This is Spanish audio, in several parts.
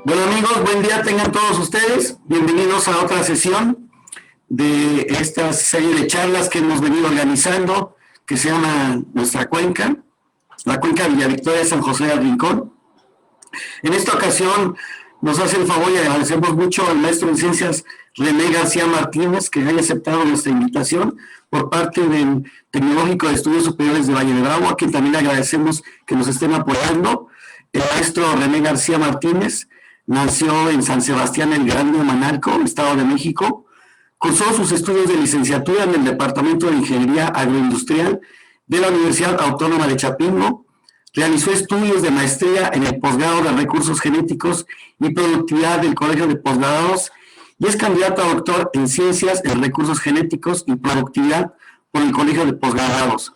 Bueno amigos, buen día tengan todos ustedes. Bienvenidos a otra sesión de esta serie de charlas que hemos venido organizando, que se llama nuestra cuenca, la cuenca Villa Victoria San José del Rincón. En esta ocasión nos hace el favor y agradecemos mucho al maestro en ciencias René García Martínez que haya aceptado nuestra invitación por parte del Tecnológico de Estudios Superiores de Valle de Bravo, a quien también agradecemos que nos estén apoyando. El maestro René García Martínez nació en San Sebastián el Grande, Manalco, Estado de México. Cursó sus estudios de licenciatura en el Departamento de Ingeniería Agroindustrial de la Universidad Autónoma de Chapingo. Realizó estudios de maestría en el posgrado de Recursos Genéticos y Productividad del Colegio de Posgrados y es candidato a doctor en Ciencias en Recursos Genéticos y Productividad por el Colegio de Posgrados.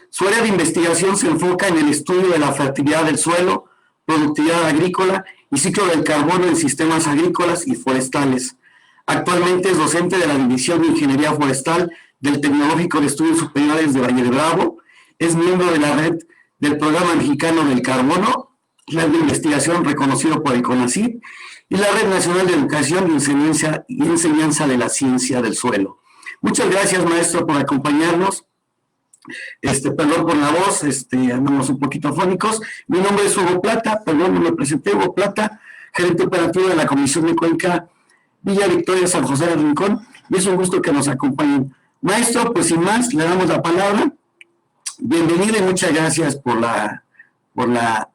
Su área de investigación se enfoca en el estudio de la fertilidad del suelo, productividad agrícola y ciclo del carbono en sistemas agrícolas y forestales. Actualmente es docente de la División de Ingeniería Forestal del Tecnológico de Estudios Superiores de Valle de Bravo. Es miembro de la red del Programa Mexicano del Carbono, red de investigación reconocido por el CONACYT, y la Red Nacional de Educación y Enseñanza de la Ciencia del Suelo. Muchas gracias, maestro, por acompañarnos. Perdón por la voz, andamos un poquito afónicos. Mi nombre es Hugo Plata, perdón, no me presenté, Hugo Plata, gerente operativo de la Comisión de Cuenca Villa Victoria San José del Rincón, y es un gusto que nos acompañen. Maestro, pues sin más, le damos la palabra. Bienvenido y muchas gracias por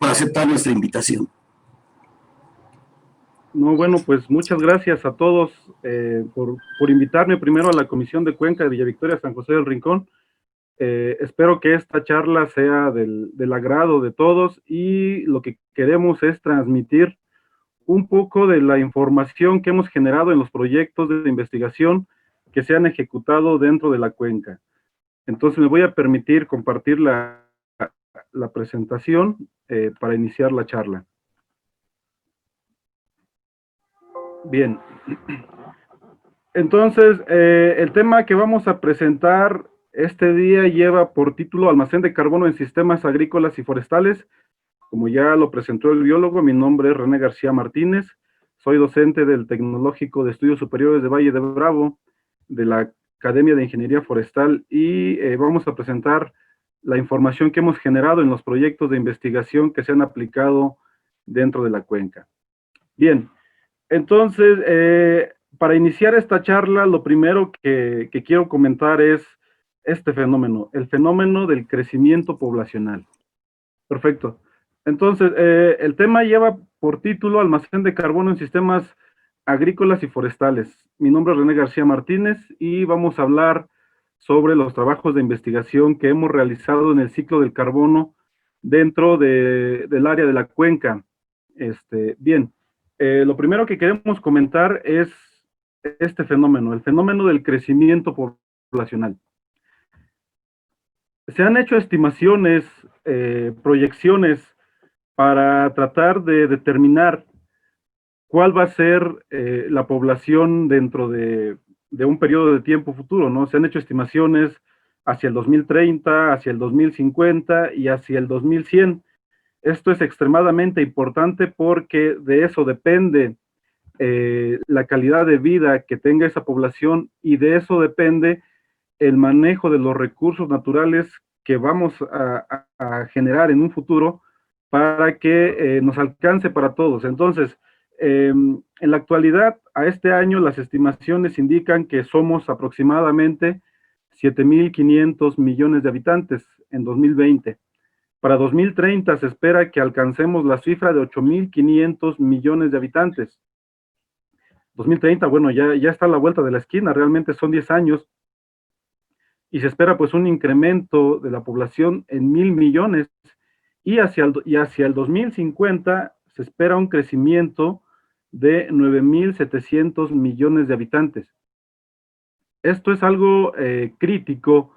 aceptar nuestra invitación. No, bueno, pues muchas gracias a todos por invitarme primero a la Comisión de Cuenca de Villa Victoria San José del Rincón. Espero que esta charla sea del agrado de todos y lo que queremos es transmitir un poco de la información que hemos generado en los proyectos de investigación que se han ejecutado dentro de la cuenca. Entonces me voy a permitir compartir la presentación para iniciar la charla. Bien. Entonces, el tema que vamos a presentar este día lleva por título Almacén de carbono en sistemas agrícolas y forestales. Como ya lo presentó el biólogo, mi nombre es René García Martínez, soy docente del Tecnológico de Estudios Superiores de Valle de Bravo, de la Academia de Ingeniería Forestal, y vamos a presentar la información que hemos generado en los proyectos de investigación que se han aplicado dentro de la cuenca. Bien, entonces, para iniciar esta charla, lo primero que quiero comentar es este fenómeno, el fenómeno del crecimiento poblacional. Perfecto. Entonces, el tema lleva por título Almacén de carbono en sistemas agrícolas y forestales. Mi nombre es René García Martínez y vamos a hablar sobre los trabajos de investigación que hemos realizado en el ciclo del carbono dentro del área de la cuenca. Bien, lo primero que queremos comentar es este fenómeno, el fenómeno del crecimiento poblacional. Se han hecho estimaciones, proyecciones para tratar de determinar cuál va a ser la población dentro de un periodo de tiempo futuro, ¿no? Se han hecho estimaciones hacia el 2030, hacia el 2050 y hacia el 2100. Esto es extremadamente importante porque de eso depende la calidad de vida que tenga esa población y de eso depende el manejo de los recursos naturales que vamos a generar en un futuro para que nos alcance para todos. Entonces, en la actualidad, a este año, las estimaciones indican que somos aproximadamente 7.500 millones de habitantes en 2020. Para 2030 se espera que alcancemos la cifra de 8.500 millones de habitantes. 2030, bueno, ya está a la vuelta de la esquina, realmente son 10 años, y se espera pues un incremento de la población en 1.000 millones, y hacia el 2050 se espera un crecimiento de 9.700 millones de habitantes. Esto es algo crítico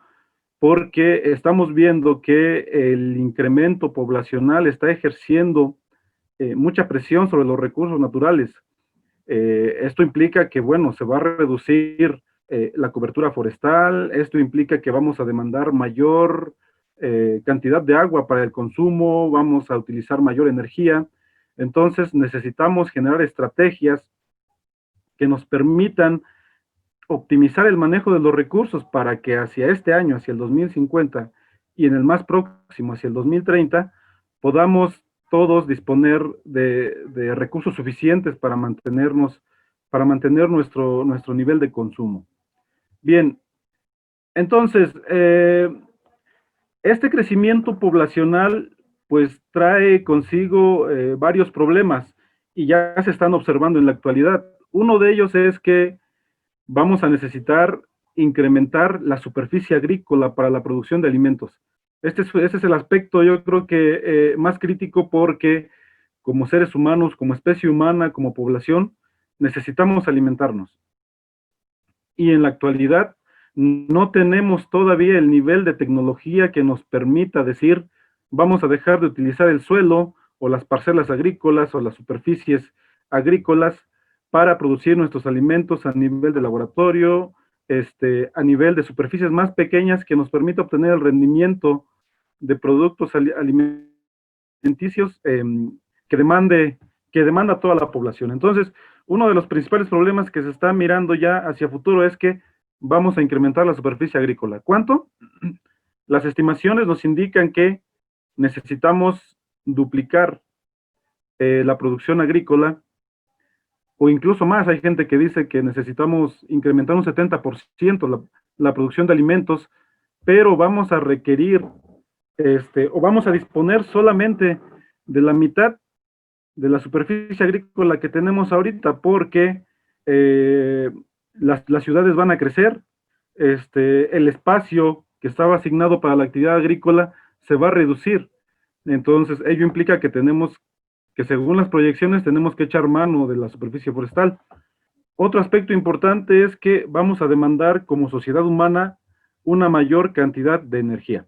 porque estamos viendo que el incremento poblacional está ejerciendo mucha presión sobre los recursos naturales. Esto implica que, bueno, se va a reducir la cobertura forestal, esto implica que vamos a demandar mayor cantidad de agua para el consumo, vamos a utilizar mayor energía. Entonces necesitamos generar estrategias que nos permitan optimizar el manejo de los recursos para que hacia este año, hacia el 2050 y en el más próximo, hacia el 2030, podamos todos disponer de recursos suficientes para mantener nuestro nivel de consumo. Bien, entonces, este crecimiento poblacional pues trae consigo varios problemas y ya se están observando en la actualidad. Uno de ellos es que vamos a necesitar incrementar la superficie agrícola para la producción de alimentos. Este es el aspecto, yo creo que más crítico, porque como seres humanos, como especie humana, como población, necesitamos alimentarnos. Y en la actualidad no tenemos todavía el nivel de tecnología que nos permita decir, vamos a dejar de utilizar el suelo o las parcelas agrícolas o las superficies agrícolas para producir nuestros alimentos a nivel de laboratorio, a nivel de superficies más pequeñas, que nos permita obtener el rendimiento de productos alimenticios que demanda toda la población. Entonces, uno de los principales problemas que se está mirando ya hacia futuro es que vamos a incrementar la superficie agrícola. ¿Cuánto? Las estimaciones nos indican que necesitamos duplicar la producción agrícola, o incluso más. Hay gente que dice que necesitamos incrementar un 70% la producción de alimentos, pero vamos a requerir, o vamos a disponer solamente de la mitad de la superficie agrícola que tenemos ahorita, porque las ciudades van a crecer, el espacio que estaba asignado para la actividad agrícola se va a reducir. Entonces, ello implica que según las proyecciones, tenemos que echar mano de la superficie forestal. Otro aspecto importante es que vamos a demandar como sociedad humana una mayor cantidad de energía.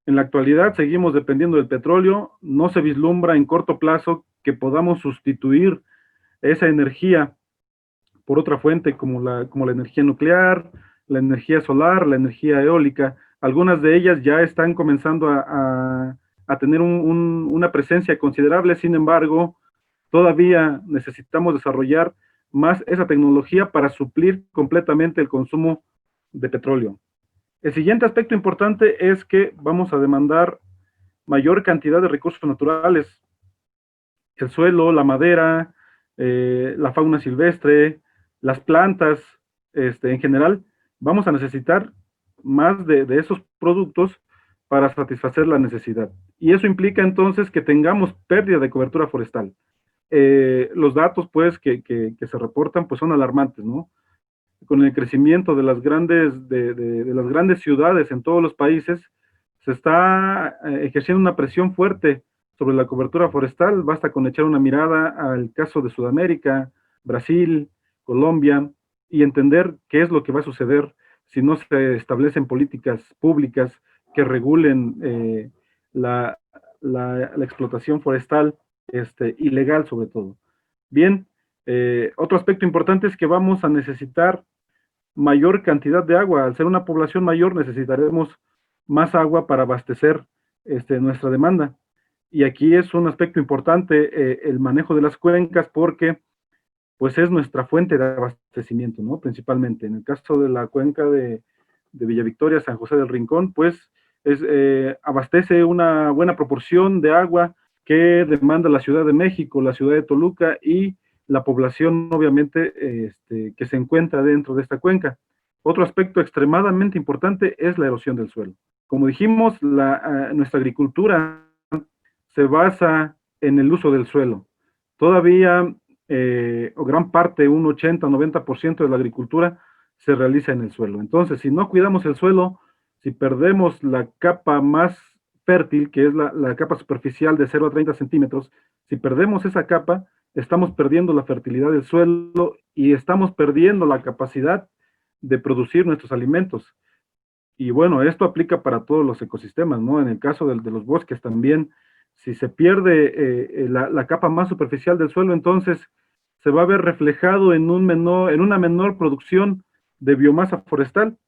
En la actualidad seguimos dependiendo del petróleo, no se vislumbra en corto plazo que podamos sustituir esa energía por otra fuente como la energía nuclear, la energía solar, la energía eólica. Algunas de ellas ya están comenzando a tener una presencia considerable. Sin embargo, todavía necesitamos desarrollar más esa tecnología para suplir completamente el consumo de petróleo. El siguiente aspecto importante es que vamos a demandar mayor cantidad de recursos naturales: el suelo, la madera, la fauna silvestre, las plantas, en general. Vamos a necesitar más de esos productos para satisfacer la necesidad. Y eso implica entonces que tengamos pérdida de cobertura forestal. Los datos, pues, que se reportan, pues, son alarmantes, ¿no? Con el crecimiento de las grandes ciudades en todos los países, se está ejerciendo una presión fuerte sobre la cobertura forestal. Basta con echar una mirada al caso de Sudamérica, Brasil, Colombia, y entender qué es lo que va a suceder si no se establecen políticas públicas que regulen la explotación forestal, ilegal sobre todo. Bien, otro aspecto importante es que vamos a necesitar mayor cantidad de agua. Al ser una población mayor, necesitaremos más agua para abastecer nuestra demanda. Y aquí es un aspecto importante el manejo de las cuencas, porque pues es nuestra fuente de abastecimiento, ¿no? Principalmente. En el caso de la cuenca de Villa Victoria, San José del Rincón, pues abastece una buena proporción de agua que demanda la Ciudad de México, la ciudad de Toluca y la población, obviamente, que se encuentra dentro de esta cuenca. Otro aspecto extremadamente importante es la erosión del suelo. Como dijimos, nuestra agricultura se basa en el uso del suelo. Todavía, o gran parte, un 80-90% de la agricultura se realiza en el suelo. Entonces, si no cuidamos el suelo, si perdemos la capa más fértil, que es la capa superficial de 0 a 30 centímetros, si perdemos esa capa, estamos perdiendo la fertilidad del suelo y estamos perdiendo la capacidad de producir nuestros alimentos. Y bueno, esto aplica para todos los ecosistemas, ¿no? En el caso de los bosques también, si se pierde la capa más superficial del suelo, entonces se va a ver reflejado en una menor producción de biomasa forestal.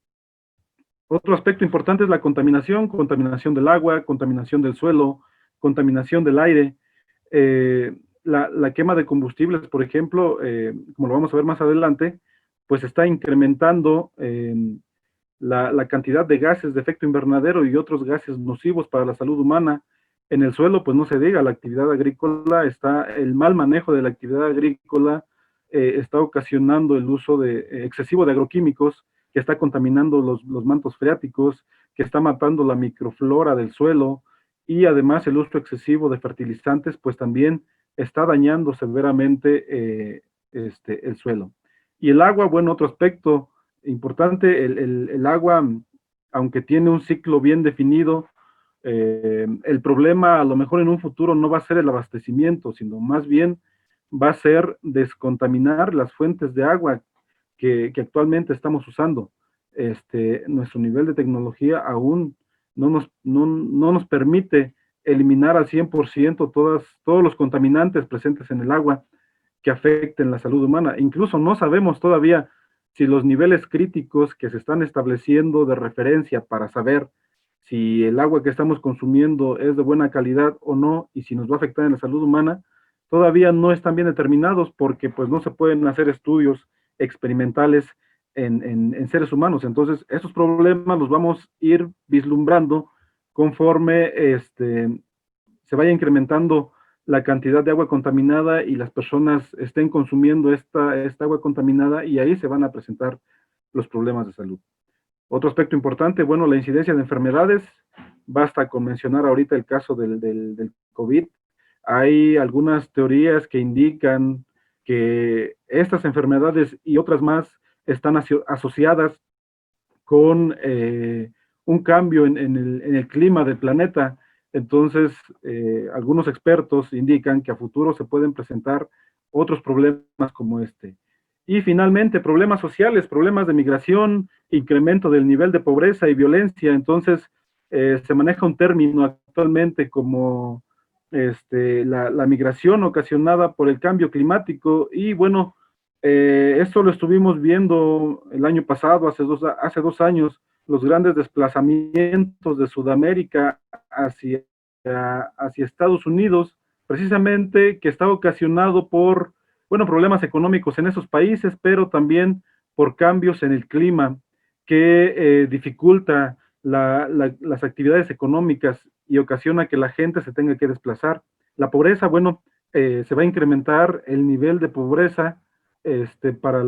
Otro aspecto importante es la contaminación del agua, contaminación del suelo, contaminación del aire. la quema de combustibles, por ejemplo, como lo vamos a ver más adelante, pues está incrementando la cantidad de gases de efecto invernadero y otros gases nocivos para la salud humana. En el suelo, pues no se diga, la actividad agrícola el mal manejo de la actividad agrícola está ocasionando el uso excesivo de agroquímicos, que está contaminando los mantos freáticos, que está matando la microflora del suelo, y además el uso excesivo de fertilizantes, pues también está dañando severamente el suelo. Y el agua, bueno, otro aspecto importante, el agua, aunque tiene un ciclo bien definido, el problema a lo mejor en un futuro no va a ser el abastecimiento, sino más bien va a ser descontaminar las fuentes de agua que actualmente estamos usando. Nuestro nivel de tecnología aún no nos permite eliminar al 100% todos los contaminantes presentes en el agua que afecten la salud humana. Incluso no sabemos todavía si los niveles críticos que se están estableciendo de referencia para saber si el agua que estamos consumiendo es de buena calidad o no y si nos va a afectar en la salud humana, todavía no están bien determinados porque pues no se pueden hacer estudios experimentales en seres humanos. Entonces, esos problemas los vamos a ir vislumbrando conforme se vaya incrementando la cantidad de agua contaminada y las personas estén consumiendo esta agua contaminada, y ahí se van a presentar los problemas de salud. Otro aspecto importante, bueno, la incidencia de enfermedades. Basta con mencionar ahorita el caso del COVID. Hay algunas teorías que indican que estas enfermedades y otras más están asociadas con un cambio en el clima del planeta. Entonces, algunos expertos indican que a futuro se pueden presentar otros problemas como este. Y finalmente, problemas sociales, problemas de migración, incremento del nivel de pobreza y violencia. Entonces, se maneja un término actualmente como la migración ocasionada por el cambio climático. Y bueno, esto lo estuvimos viendo el año pasado, hace dos años, los grandes desplazamientos de Sudamérica hacia Estados Unidos, precisamente que está ocasionado por, bueno, problemas económicos en esos países, pero también por cambios en el clima que dificulta las actividades económicas y ocasiona que la gente se tenga que desplazar. La pobreza, bueno, se va a incrementar el nivel de pobreza para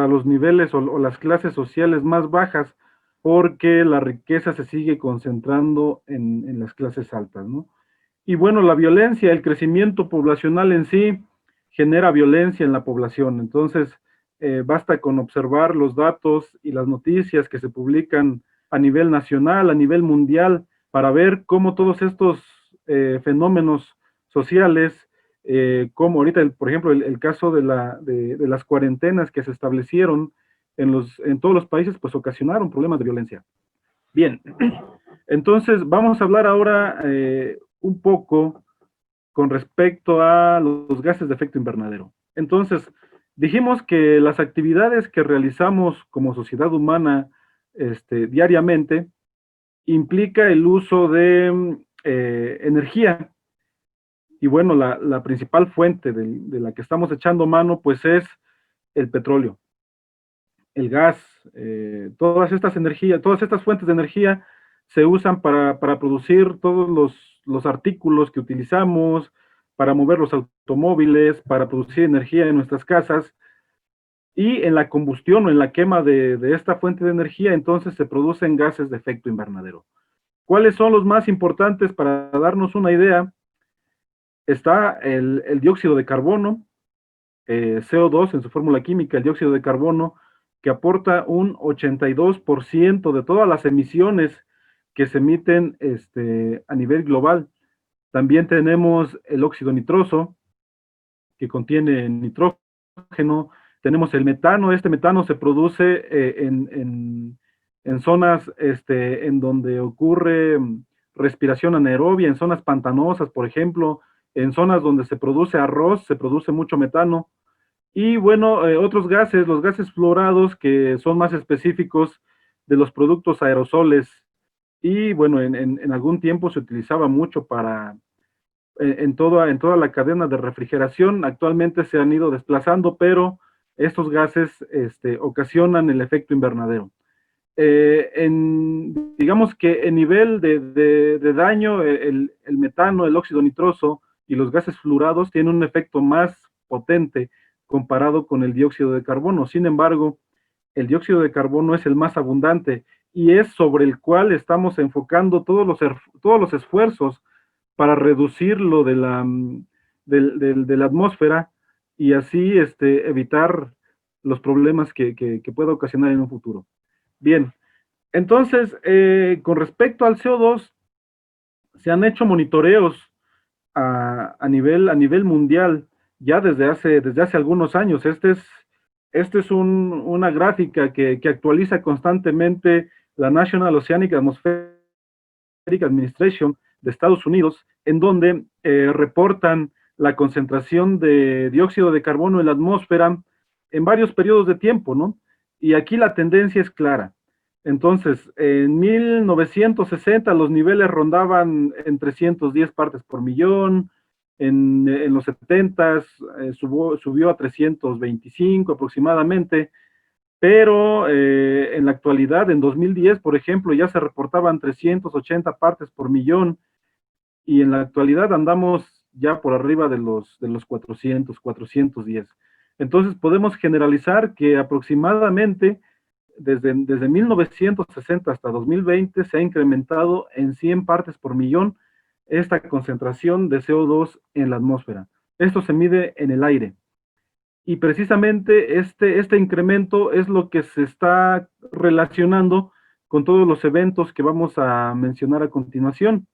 los niveles o las clases sociales más bajas, porque la riqueza se sigue concentrando en las clases altas, ¿no? Y bueno, la violencia, el crecimiento poblacional en sí genera violencia en la población. Entonces, basta con observar los datos y las noticias que se publican a nivel nacional, a nivel mundial, para ver cómo todos estos fenómenos sociales, como ahorita, por ejemplo, el caso de las cuarentenas que se establecieron en todos los países, pues ocasionaron problemas de violencia. Bien, entonces vamos a hablar ahora un poco con respecto a los gases de efecto invernadero. Entonces, dijimos que las actividades que realizamos como sociedad humana diariamente implica el uso de energía. Y bueno, la principal fuente de la que estamos echando mano, pues es el petróleo, el gas, todas estas energías, todas estas fuentes de energía se usan para producir todos los artículos que utilizamos, para mover los automóviles, para producir energía en nuestras casas, y en la combustión o en la quema de esta fuente de energía, entonces se producen gases de efecto invernadero. ¿Cuáles son los más importantes para darnos una idea? Está el dióxido de carbono, CO2 en su fórmula química, el dióxido de carbono, que aporta un 82% de todas las emisiones que se emiten a nivel global. También tenemos el óxido nitroso, que contiene nitrógeno. Tenemos el metano. Este metano se produce en zonas en donde ocurre respiración anaerobia, en zonas pantanosas, por ejemplo, en zonas donde se produce arroz, se produce mucho metano. Y bueno, otros gases, los gases fluorados, que son más específicos de los productos aerosoles. Y bueno, en algún tiempo se utilizaba mucho en toda la cadena de refrigeración. Actualmente se han ido desplazando, pero estos gases ocasionan el efecto invernadero. Digamos que en nivel de daño, el metano, el óxido nitroso y los gases fluorados tienen un efecto más potente comparado con el dióxido de carbono. Sin embargo, el dióxido de carbono es el más abundante y es sobre el cual estamos enfocando todos los esfuerzos para reducirlo de la atmósfera y así evitar los problemas que pueda ocasionar en un futuro. Bien, entonces, con respecto al CO2, se han hecho monitoreos a nivel mundial ya desde hace algunos años. Esta es una gráfica que actualiza constantemente la National Oceanic Atmospheric Administration de Estados Unidos, en donde reportan la concentración de dióxido de carbono en la atmósfera en varios periodos de tiempo, ¿no? Y aquí la tendencia es clara. Entonces, en 1960 los niveles rondaban en 310 partes por millón, en los 70 subió a 325 aproximadamente, pero en la actualidad, en 2010, por ejemplo, ya se reportaban 380 partes por millón, y en la actualidad andamos ya por arriba de los 410. Entonces podemos generalizar que aproximadamente desde 1960 hasta 2020 se ha incrementado en 100 partes por millón esta concentración de CO2 en la atmósfera. Esto se mide en el aire. Y precisamente este incremento es lo que se está relacionando con todos los eventos que vamos a mencionar a continuación.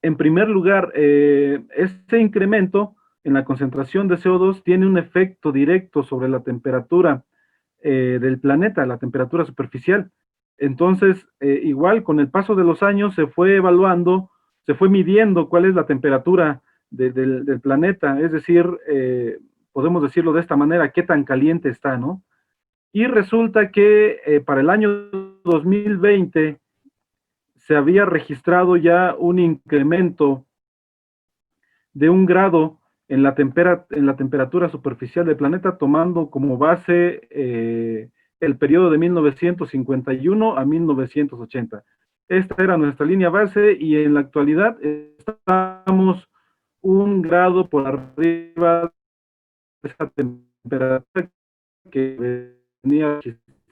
En primer lugar, este incremento en la concentración de CO2 tiene un efecto directo sobre la temperatura del planeta, la temperatura superficial. Entonces, igual con el paso de los años se fue evaluando, se fue midiendo cuál es la temperatura del planeta, es decir, podemos decirlo de esta manera, qué tan caliente está, ¿no? Y resulta que para el año 2020 se había registrado ya un incremento de 1 grado en la temperatura superficial del planeta, tomando como base el periodo de 1951 a 1980. Esta era nuestra línea base y en la actualidad estamos 1 grado por arriba de esa temperatura que venía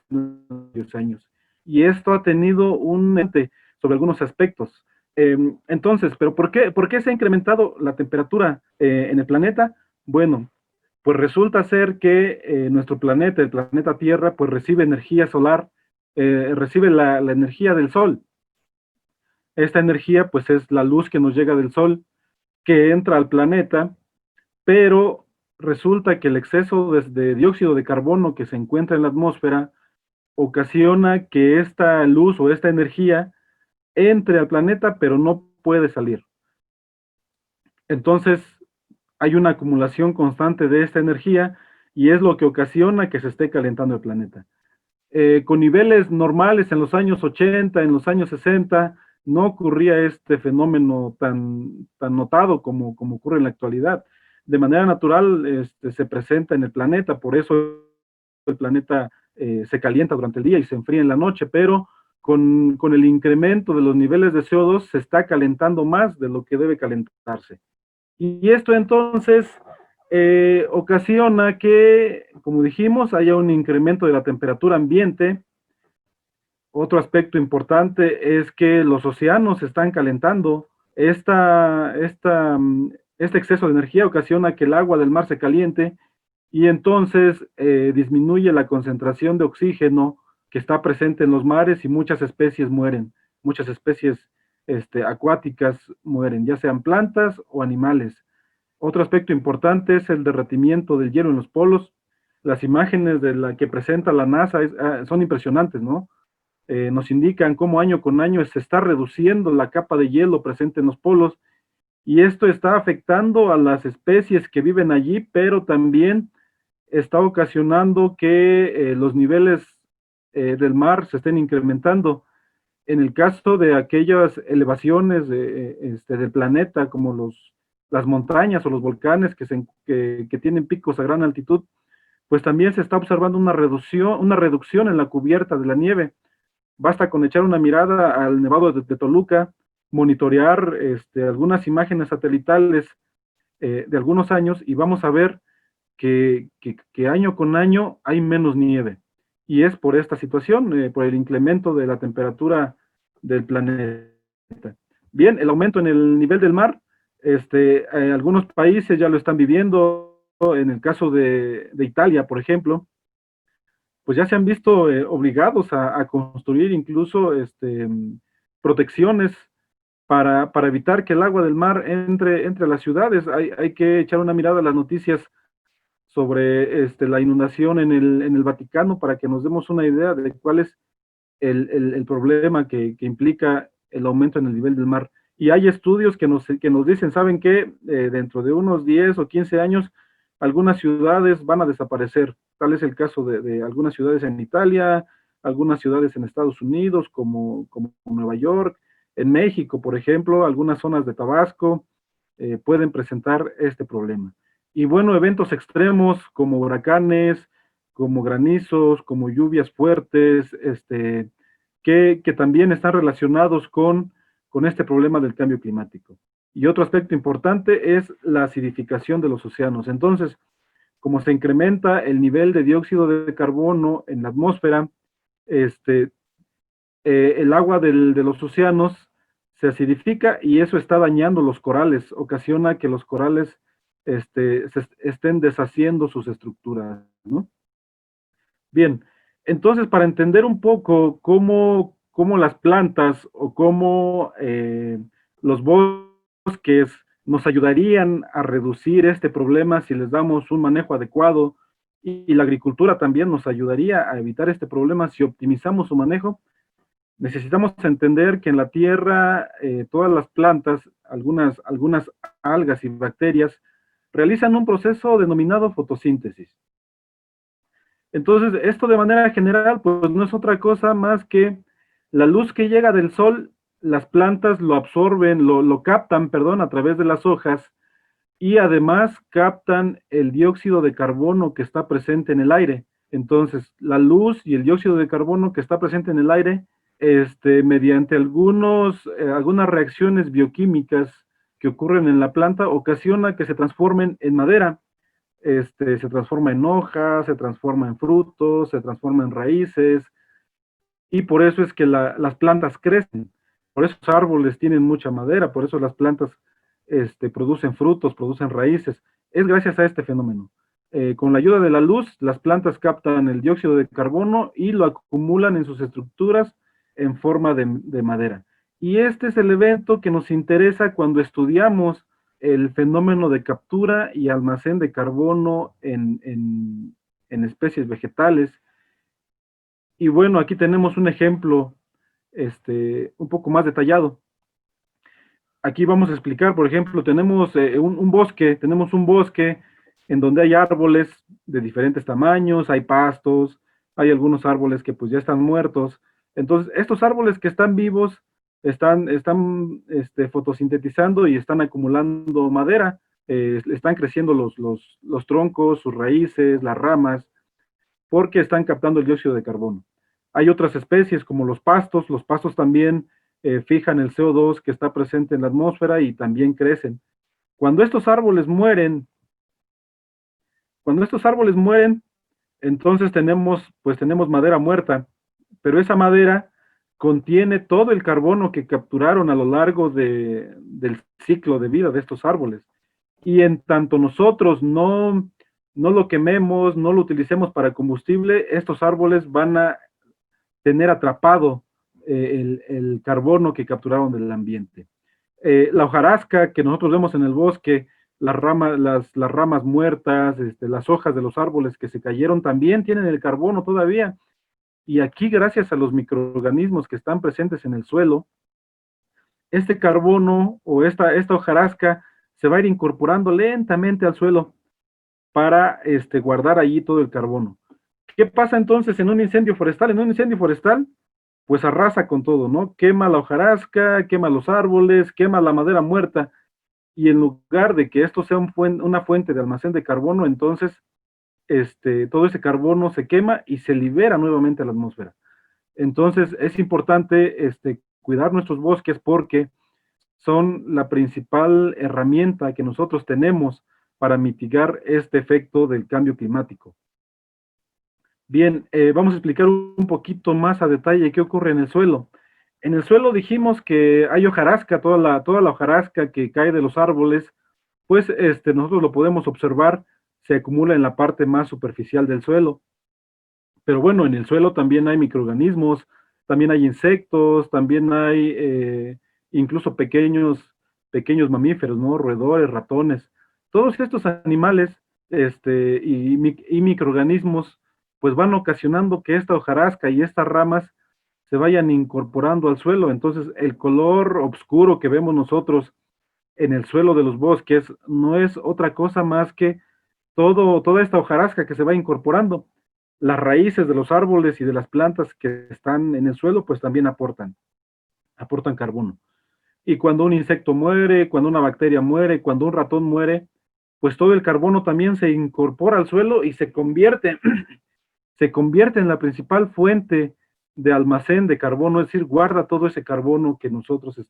varios años. Y esto ha tenido un ente sobre algunos aspectos. Entonces, ¿pero por qué se ha incrementado la temperatura en el planeta? Bueno, pues resulta ser que nuestro planeta, el planeta Tierra, pues recibe energía solar, recibe la energía del Sol. Esta energía, pues es la luz que nos llega del Sol, que entra al planeta, pero resulta que el exceso de dióxido de carbono que se encuentra en la atmósfera ocasiona que esta luz o esta energía entre al planeta, pero no puede salir. Entonces, hay una acumulación constante de esta energía y es lo que ocasiona que se esté calentando el planeta. Con niveles normales en los años 80, en los años 60, no ocurría este fenómeno tan notado como ocurre en la actualidad. De manera natural se presenta en el planeta, por eso el planeta se calienta durante el día y se enfría en la noche, pero con el incremento de los niveles de CO2 se está calentando más de lo que debe calentarse. Y esto entonces ocasiona que, como dijimos, haya un incremento de la temperatura ambiente. Otro aspecto importante es que los océanos se están calentando. Este exceso de energía ocasiona que el agua del mar se caliente y entonces disminuye la concentración de oxígeno que está presente en los mares y muchas especies mueren, muchas especies acuáticas mueren, ya sean plantas o animales. Otro aspecto importante es el derretimiento del hielo en los polos. Las imágenes de la que presenta la NASA son impresionantes, ¿no? Nos indican cómo año con año se está reduciendo la capa de hielo presente en los polos y esto está afectando a las especies que viven allí, pero también está ocasionando que los niveles del mar se estén incrementando. En el caso de aquellas elevaciones del planeta, como las montañas o los volcanes que tienen picos a gran altitud, pues también se está observando una reducción en la cubierta de la nieve. Basta con echar una mirada al Nevado de Toluca, monitorear algunas imágenes satelitales de algunos años y vamos a ver que año con año hay menos nieve. Y es por esta situación, por el incremento de la temperatura del planeta. Bien, el aumento en el nivel del mar, algunos países ya lo están viviendo. En el caso de Italia, por ejemplo, pues ya se han visto obligados a construir incluso protecciones para evitar que el agua del mar entre a las ciudades. Hay que echar una mirada a las noticias sobre la inundación en el Vaticano para que nos demos una idea de cuál es el problema que implica el aumento en el nivel del mar. Y hay estudios que nos dicen, ¿saben qué? Dentro de unos 10 o 15 años, algunas ciudades van a desaparecer. Tal es el caso de algunas ciudades en Italia, algunas ciudades en Estados Unidos, como Nueva York, en México, por ejemplo, algunas zonas de Tabasco pueden presentar este problema. Y bueno, eventos extremos como huracanes, como granizos, como lluvias fuertes, que también están relacionados con este problema del cambio climático. Y otro aspecto importante es la acidificación de los océanos. Entonces, como se incrementa el nivel de dióxido de carbono en la atmósfera, el agua de los océanos se acidifica y eso está dañando los corales, ocasiona que los corales se estén deshaciendo sus estructuras, ¿no? Bien, entonces para entender un poco cómo las plantas o cómo los bosques nos ayudarían a reducir este problema si les damos un manejo adecuado y la agricultura también nos ayudaría a evitar este problema si optimizamos su manejo, necesitamos entender que en la tierra todas las plantas, algunas algas y bacterias, realizan un proceso denominado fotosíntesis. Entonces, esto de manera general, pues no es otra cosa más que la luz que llega del sol, las plantas lo absorben, lo captan, perdón, a través de las hojas, y además captan el dióxido de carbono que está presente en el aire. Entonces, la luz y el dióxido de carbono que está presente en el aire, mediante algunas reacciones bioquímicas que ocurren en la planta, ocasiona que se transformen en madera. Se transforma en hojas, se transforma en frutos, se transforma en raíces, y por eso es que las plantas crecen. Por eso los árboles tienen mucha madera, por eso las plantas producen frutos, producen raíces. Es gracias a este fenómeno. Con la ayuda de la luz, las plantas captan el dióxido de carbono y lo acumulan en sus estructuras en forma de madera. Y este es el evento que nos interesa cuando estudiamos el fenómeno de captura y almacén de carbono en especies vegetales. Y bueno, aquí tenemos un ejemplo un poco más detallado. Aquí vamos a explicar, por ejemplo, tenemos un bosque en donde hay árboles de diferentes tamaños, hay pastos, hay algunos árboles que pues ya están muertos. Entonces, estos árboles que están vivos están fotosintetizando y están acumulando madera, están creciendo los troncos, sus raíces, las ramas, porque están captando el dióxido de carbono. Hay otras especies como los pastos también fijan el CO2 que está presente en la atmósfera y también crecen. Cuando estos árboles mueren, entonces tenemos madera muerta, pero esa madera contiene todo el carbono que capturaron a lo largo del ciclo de vida de estos árboles. Y en tanto nosotros no lo quememos, no lo utilicemos para combustible, estos árboles van a tener atrapado el carbono que capturaron del ambiente. La hojarasca que nosotros vemos en el bosque, las ramas muertas, las hojas de los árboles que se cayeron también tienen el carbono todavía. Y aquí, gracias a los microorganismos que están presentes en el suelo, este carbono o esta hojarasca se va a ir incorporando lentamente al suelo para guardar allí todo el carbono. ¿Qué pasa entonces en un incendio forestal? En un incendio forestal, pues arrasa con todo, ¿no? Quema la hojarasca, quema los árboles, quema la madera muerta, y en lugar de que esto sea una fuente de almacén de carbono, entonces todo ese carbono se quema y se libera nuevamente a la atmósfera. Entonces es importante cuidar nuestros bosques porque son la principal herramienta que nosotros tenemos para mitigar este efecto del cambio climático. Bien, vamos a explicar un poquito más a detalle qué ocurre en el suelo. En el suelo dijimos que hay hojarasca, toda la hojarasca que cae de los árboles, pues nosotros lo podemos observar, se acumula en la parte más superficial del suelo. Pero bueno, en el suelo también hay microorganismos, también hay insectos, también hay incluso pequeños mamíferos, ¿no? Roedores, ratones. Todos estos animales y microorganismos pues van ocasionando que esta hojarasca y estas ramas se vayan incorporando al suelo. Entonces el color oscuro que vemos nosotros en el suelo de los bosques no es otra cosa más que toda esta hojarasca que se va incorporando. Las raíces de los árboles y de las plantas que están en el suelo, pues también aportan carbono. Y cuando un insecto muere, cuando una bacteria muere, cuando un ratón muere, pues todo el carbono también se incorpora al suelo y se convierte, se convierte en la principal fuente de almacén de carbono, es decir, guarda todo ese carbono que nosotros que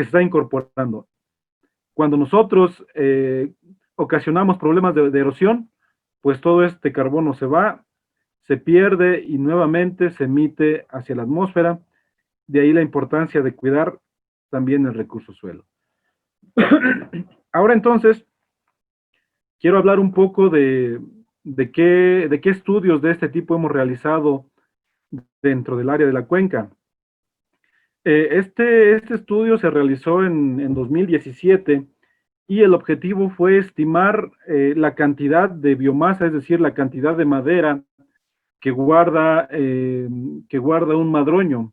se está incorporando. Cuando nosotros ocasionamos problemas de erosión, pues todo este carbono se va, se pierde y nuevamente se emite hacia la atmósfera. De ahí la importancia de cuidar también el recurso suelo. Ahora entonces, quiero hablar un poco de qué estudios de este tipo hemos realizado dentro del área de la cuenca. Este estudio se realizó en 2017 y el objetivo fue estimar la cantidad de biomasa, es decir, la cantidad de madera que guarda un madroño,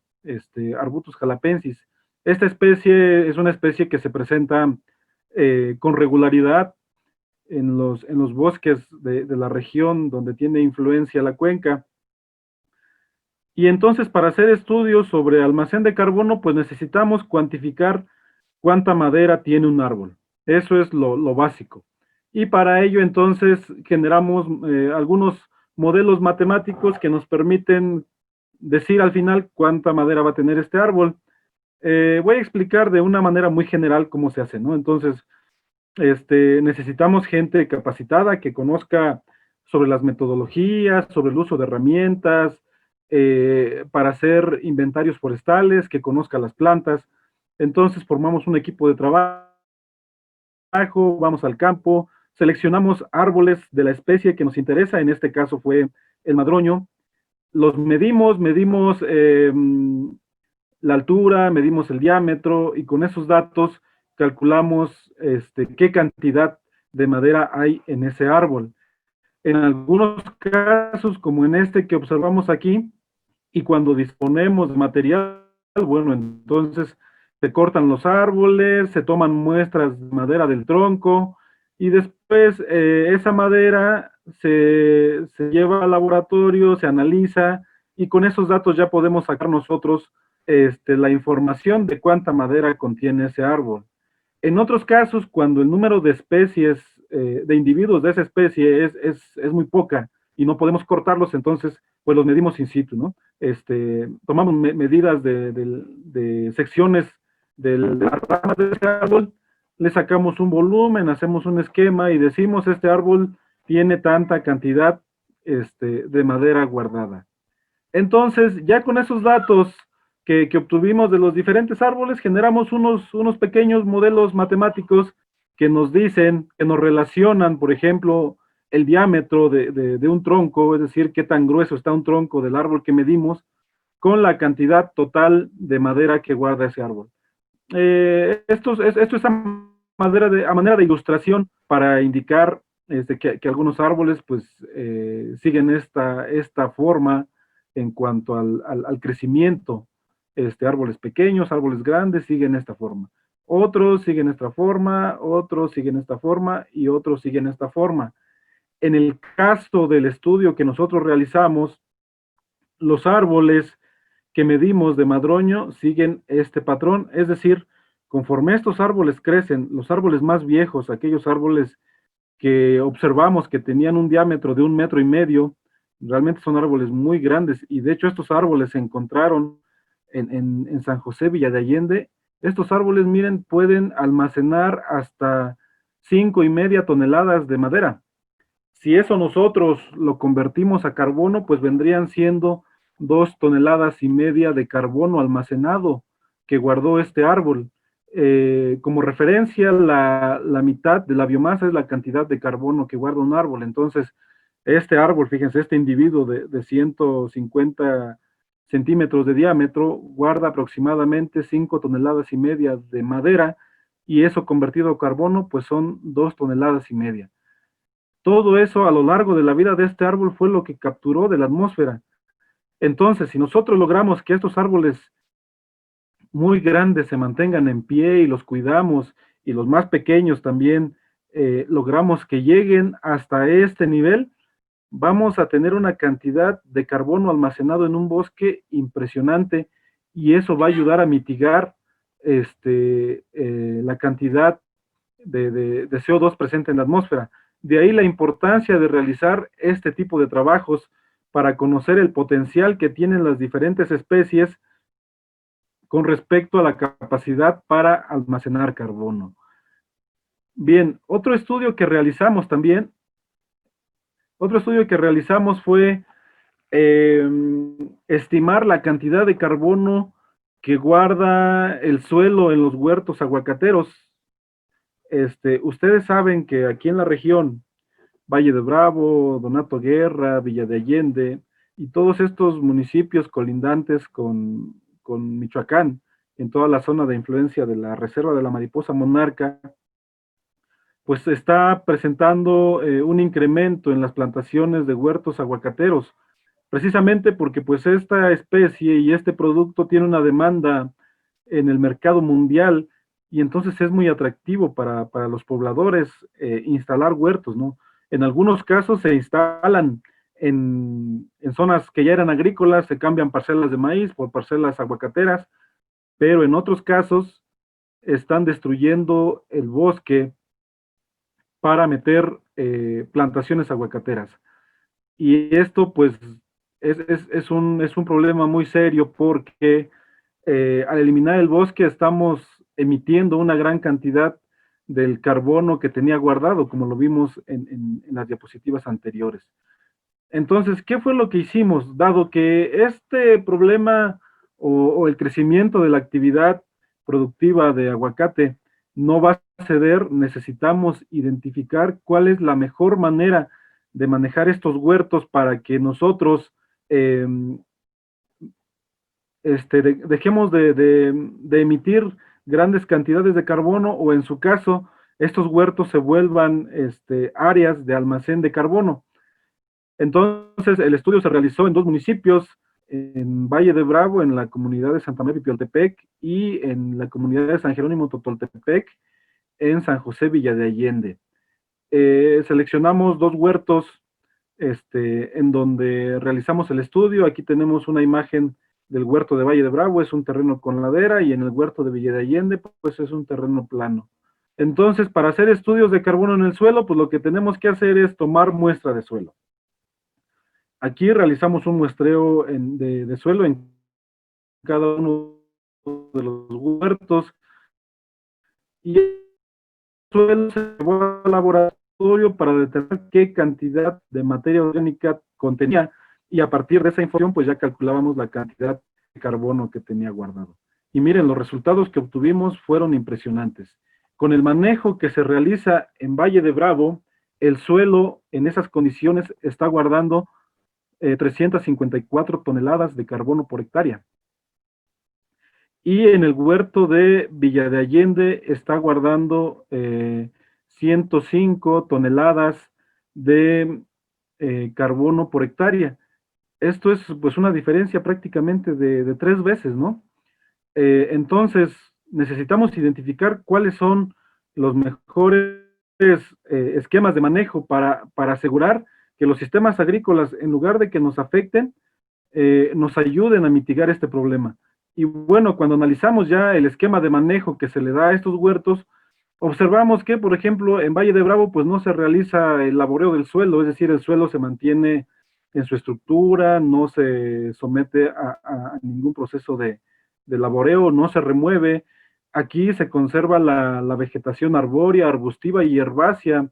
Arbutus jalapensis. Esta especie es una especie que se presenta con regularidad en los bosques de la región donde tiene influencia la cuenca. Y entonces, para hacer estudios sobre almacén de carbono, pues necesitamos cuantificar cuánta madera tiene un árbol. Eso es lo básico. Y para ello, entonces, generamos algunos modelos matemáticos que nos permiten decir al final cuánta madera va a tener este árbol. Voy a explicar de una manera muy general cómo se hace, ¿no? Entonces, necesitamos gente capacitada que conozca sobre las metodologías, sobre el uso de herramientas, para hacer inventarios forestales, que conozca las plantas. Entonces formamos un equipo de trabajo, vamos al campo, seleccionamos árboles de la especie que nos interesa, en este caso fue el madroño, los medimos la altura, medimos el diámetro y con esos datos calculamos qué cantidad de madera hay en ese árbol. En algunos casos, como en este que observamos aquí, y cuando disponemos de material, bueno, entonces se cortan los árboles, se toman muestras de madera del tronco y después esa madera se lleva al laboratorio, se analiza y con esos datos ya podemos sacar nosotros la información de cuánta madera contiene ese árbol. En otros casos, cuando el número de especies, de individuos de esa especie es muy poca y no podemos cortarlos, entonces pues los medimos in situ, ¿no? Tomamos medidas de secciones de las ramas de ese árbol, le sacamos un volumen, hacemos un esquema y decimos este árbol tiene tanta cantidad de madera guardada. Entonces, ya con esos datos que obtuvimos de los diferentes árboles, generamos unos pequeños modelos matemáticos que nos dicen, que nos relacionan, por ejemplo, el diámetro de un tronco, es decir, qué tan grueso está un tronco del árbol que medimos, con la cantidad total de madera que guarda ese árbol. Esto es a manera de ilustración para indicar que algunos árboles pues siguen esta forma en cuanto al crecimiento. Árboles pequeños, árboles grandes siguen esta forma. Otros siguen esta forma, otros siguen esta forma y otros siguen esta forma. En el caso del estudio que nosotros realizamos, los árboles que medimos de madroño siguen este patrón, es decir, conforme estos árboles crecen, los árboles más viejos, aquellos árboles que observamos que tenían un diámetro de 1,5 metros, realmente son árboles muy grandes, y de hecho estos árboles se encontraron en San José, Villa de Allende. Estos árboles, miren, pueden almacenar hasta 5,5 toneladas de madera. Si eso nosotros lo convertimos a carbono, pues vendrían siendo 2,5 toneladas de carbono almacenado que guardó este árbol. Como referencia, la mitad de la biomasa es la cantidad de carbono que guarda un árbol. Entonces, este árbol, fíjense, este individuo de 150 centímetros de diámetro guarda aproximadamente 5,5 toneladas de madera, y eso convertido a carbono, pues son 2,5 toneladas. Todo eso a lo largo de la vida de este árbol fue lo que capturó de la atmósfera. Entonces, si nosotros logramos que estos árboles muy grandes se mantengan en pie y los cuidamos, y los más pequeños también logramos que lleguen hasta este nivel, vamos a tener una cantidad de carbono almacenado en un bosque impresionante, y eso va a ayudar a mitigar la cantidad de CO2 presente en la atmósfera. De ahí la importancia de realizar este tipo de trabajos para conocer el potencial que tienen las diferentes especies con respecto a la capacidad para almacenar carbono. Bien, otro estudio que realizamos fue estimar la cantidad de carbono que guarda el suelo en los huertos aguacateros. Ustedes saben que aquí en la región, Valle de Bravo, Donato Guerra, Villa de Allende, y todos estos municipios colindantes con Michoacán, en toda la zona de influencia de la Reserva de la Mariposa Monarca, pues está presentando un incremento en las plantaciones de huertos aguacateros, precisamente porque pues esta especie y este producto tiene una demanda en el mercado mundial, y entonces es muy atractivo para los pobladores instalar huertos, ¿no? En algunos casos se instalan en zonas que ya eran agrícolas, se cambian parcelas de maíz por parcelas aguacateras, pero en otros casos están destruyendo el bosque para meter plantaciones aguacateras. Y esto pues es un problema muy serio, porque al eliminar el bosque estamos emitiendo una gran cantidad del carbono que tenía guardado, como lo vimos en las diapositivas anteriores. Entonces, ¿qué fue lo que hicimos? Dado que este problema o el crecimiento de la actividad productiva de aguacate no va a ceder, necesitamos identificar cuál es la mejor manera de manejar estos huertos para que nosotros dejemos de emitir grandes cantidades de carbono, o en su caso, estos huertos se vuelvan áreas de almacén de carbono. Entonces, el estudio se realizó en 2 municipios, en Valle de Bravo, en la comunidad de Santa María Pipioltepec, y en la comunidad de San Jerónimo Totoltepec, en San José Villa de Allende. Seleccionamos 2 huertos en donde realizamos el estudio. Aquí tenemos una imagen del huerto de Valle de Bravo, es un terreno con ladera, y en el huerto de Villa de Allende, pues es un terreno plano. Entonces, para hacer estudios de carbono en el suelo, pues lo que tenemos que hacer es tomar muestra de suelo. Aquí realizamos un muestreo de suelo en cada uno de los huertos, y el suelo se llevó al laboratorio para determinar qué cantidad de materia orgánica contenía, y a partir de esa información pues ya calculábamos la cantidad de carbono que tenía guardado. Y miren, los resultados que obtuvimos fueron impresionantes. Con el manejo que se realiza en Valle de Bravo, el suelo en esas condiciones está guardando 354 toneladas de carbono por hectárea. Y en el huerto de Villa de Allende está guardando 105 toneladas de carbono por hectárea. Esto es pues una diferencia prácticamente de 3 veces, ¿no? Entonces, necesitamos identificar cuáles son los mejores esquemas de manejo para asegurar que los sistemas agrícolas, en lugar de que nos afecten, nos ayuden a mitigar este problema. Y bueno, cuando analizamos ya el esquema de manejo que se le da a estos huertos, observamos que, por ejemplo, en Valle de Bravo, pues no se realiza el laboreo del suelo, es decir, el suelo se mantiene en su estructura, no se somete a ningún proceso de laboreo, no se remueve. Aquí se conserva la vegetación arbórea, arbustiva y herbácea.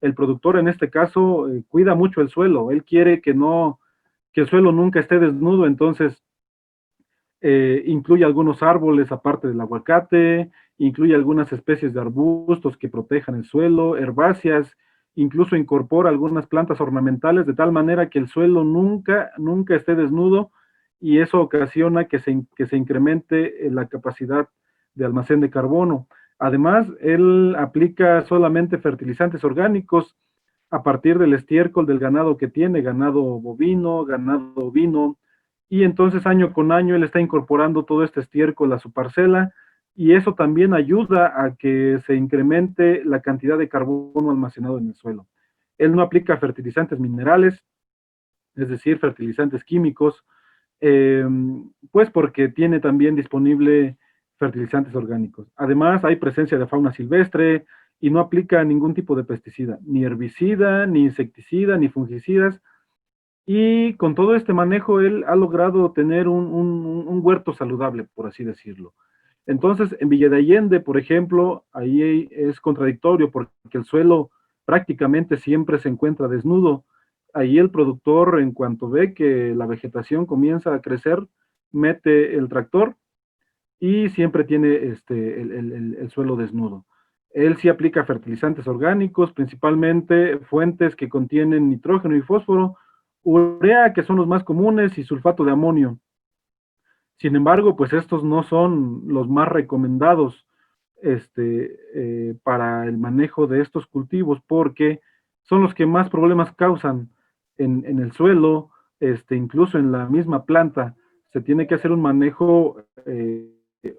El productor, en este caso, cuida mucho el suelo. Él quiere que el suelo nunca esté desnudo, entonces incluye algunos árboles aparte del aguacate, incluye algunas especies de arbustos que protejan el suelo, herbáceas, incluso incorpora algunas plantas ornamentales de tal manera que el suelo nunca esté desnudo, y eso ocasiona que se incremente la capacidad de almacén de carbono. Además, él aplica solamente fertilizantes orgánicos a partir del estiércol del ganado que tiene, ganado bovino, ganado ovino, y entonces año con año él está incorporando todo este estiércol a su parcela, y eso también ayuda a que se incremente la cantidad de carbono almacenado en el suelo. Él no aplica fertilizantes minerales, es decir, fertilizantes químicos, eh, pues porque tiene también disponible fertilizantes orgánicos. Además, hay presencia de fauna silvestre y no aplica ningún tipo de pesticida, ni herbicida, ni insecticida, ni fungicidas. Y con todo este manejo, él ha logrado tener un huerto saludable, por así decirlo. Entonces, en Villa de Allende, por ejemplo, ahí es contradictorio porque el suelo prácticamente siempre se encuentra desnudo. Ahí el productor, en cuanto ve que la vegetación comienza a crecer, mete el tractor y siempre tiene el suelo desnudo. Él sí aplica fertilizantes orgánicos, principalmente fuentes que contienen nitrógeno y fósforo, urea, que son los más comunes, y sulfato de amonio. Sin embargo, pues estos no son los más recomendados para el manejo de estos cultivos, porque son los que más problemas causan en el suelo, incluso en la misma planta. Se tiene que hacer un manejo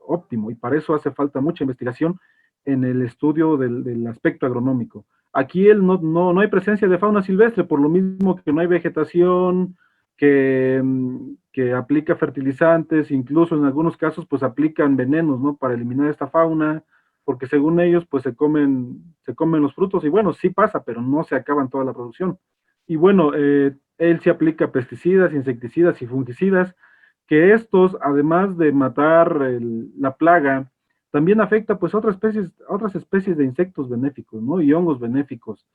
óptimo, y para eso hace falta mucha investigación en el estudio del aspecto agronómico. Aquí no hay presencia de fauna silvestre, por lo mismo que no hay vegetación, que aplica fertilizantes, incluso en algunos casos pues aplican venenos, ¿no? Para eliminar esta fauna, porque según ellos pues se comen los frutos, y bueno, sí pasa, pero no se acaban toda la producción. Y bueno, él sí aplica pesticidas, insecticidas y fungicidas, que estos, además de matar la plaga, también afecta pues a otras especies de insectos benéficos, ¿no? Y hongos benéficos,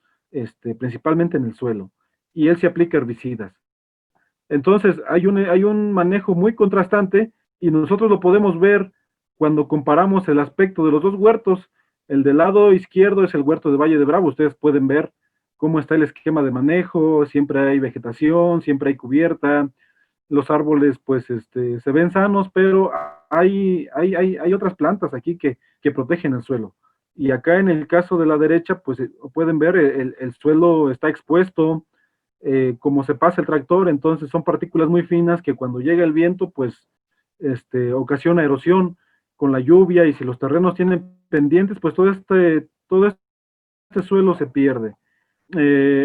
principalmente en el suelo. Y él sí aplica herbicidas. Entonces, hay un manejo muy contrastante, y nosotros lo podemos ver cuando comparamos el aspecto de los dos huertos. El del lado izquierdo es el huerto de Valle de Bravo. Ustedes pueden ver cómo está el esquema de manejo, siempre hay vegetación, siempre hay cubierta, los árboles pues se ven sanos, pero hay otras plantas aquí que protegen el suelo. Y acá en el caso de la derecha, pues pueden ver el suelo está expuesto, como se pasa el tractor, entonces son partículas muy finas que cuando llega el viento, pues ocasiona erosión con la lluvia, y si los terrenos tienen pendientes, pues todo este suelo se pierde.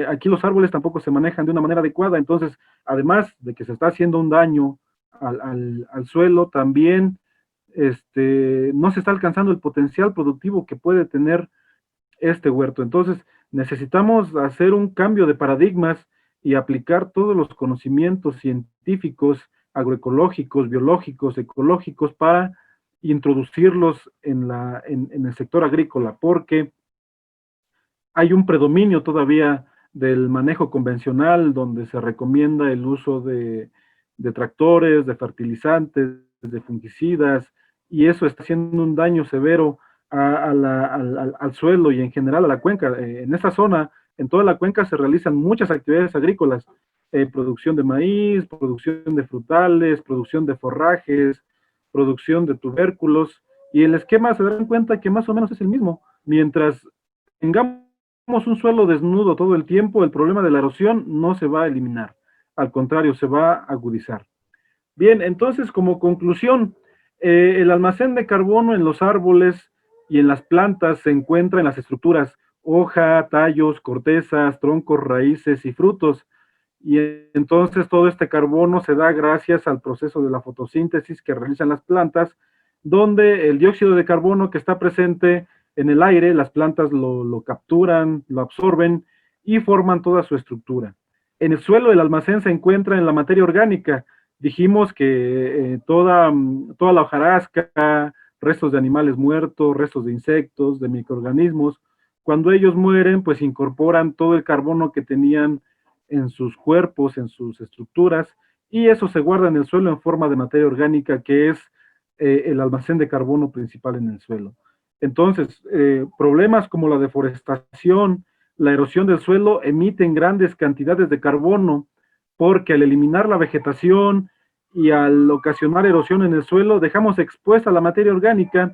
Aquí los árboles tampoco se manejan de una manera adecuada, entonces, además de que se está haciendo un daño al suelo, también no se está alcanzando el potencial productivo que puede tener este huerto. Entonces, necesitamos hacer un cambio de paradigmas y aplicar todos los conocimientos científicos, agroecológicos, biológicos, ecológicos, para introducirlos en el sector agrícola, porque hay un predominio todavía del manejo convencional, donde se recomienda el uso de tractores, de fertilizantes, de fungicidas, y eso está haciendo un daño severo al suelo y en general a la cuenca. En esta zona, en toda la cuenca, se realizan muchas actividades agrícolas, producción de maíz, producción de frutales, producción de forrajes, producción de tubérculos, y el esquema se dan cuenta que más o menos es el mismo. Mientras tengamos un suelo desnudo todo el tiempo, el problema de la erosión no se va a eliminar, al contrario, se va a agudizar. Bien, entonces, como conclusión, el almacén de carbono en los árboles y en las plantas se encuentra en las estructuras hoja, tallos, cortezas, troncos, raíces y frutos. y entonces todo este carbono se da gracias al proceso de la fotosíntesis que realizan las plantas, donde el dióxido de carbono que está presente en el aire, las plantas lo capturan, lo absorben y forman toda su estructura. En el suelo el almacén se encuentra en la materia orgánica. Dijimos que toda la hojarasca, restos de animales muertos, restos de insectos, de microorganismos, cuando ellos mueren, pues incorporan todo el carbono que tenían en sus cuerpos, en sus estructuras, y eso se guarda en el suelo en forma de materia orgánica, que es el almacén de carbono principal en el suelo. Entonces, problemas como la deforestación, la erosión del suelo emiten grandes cantidades de carbono, porque al eliminar la vegetación y al ocasionar erosión en el suelo, dejamos expuesta la materia orgánica,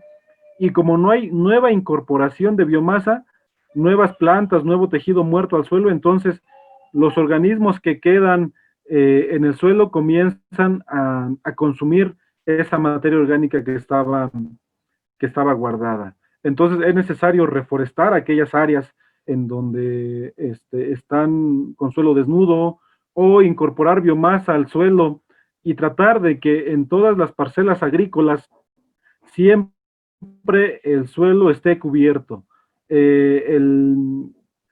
y como no hay nueva incorporación de biomasa, nuevas plantas, nuevo tejido muerto al suelo, entonces los organismos que quedan en el suelo comienzan a consumir esa materia orgánica que estaba guardada. Entonces es necesario reforestar aquellas áreas en donde están con suelo desnudo, o incorporar biomasa al suelo y tratar de que en todas las parcelas agrícolas siempre el suelo esté cubierto.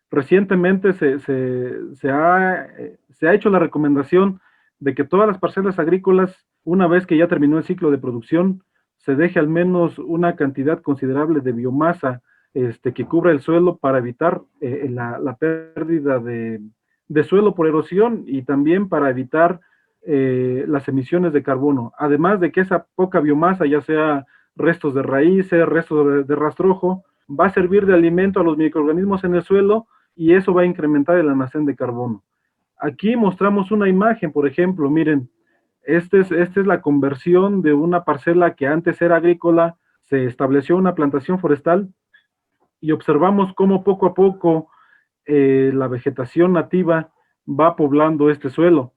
Recientemente se ha hecho la recomendación de que todas las parcelas agrícolas, una vez que ya terminó el ciclo de producción, se deje al menos una cantidad considerable de biomasa que cubra el suelo, para evitar la pérdida de suelo por erosión, y también para evitar las emisiones de carbono. Además de que esa poca biomasa, ya sea restos de raíces, restos de rastrojo, va a servir de alimento a los microorganismos en el suelo, y eso va a incrementar el almacén de carbono. Aquí mostramos una imagen, por ejemplo, miren, esta es la conversión de una parcela que antes era agrícola. Se estableció una plantación forestal, y observamos cómo poco a poco la vegetación nativa va poblando este suelo.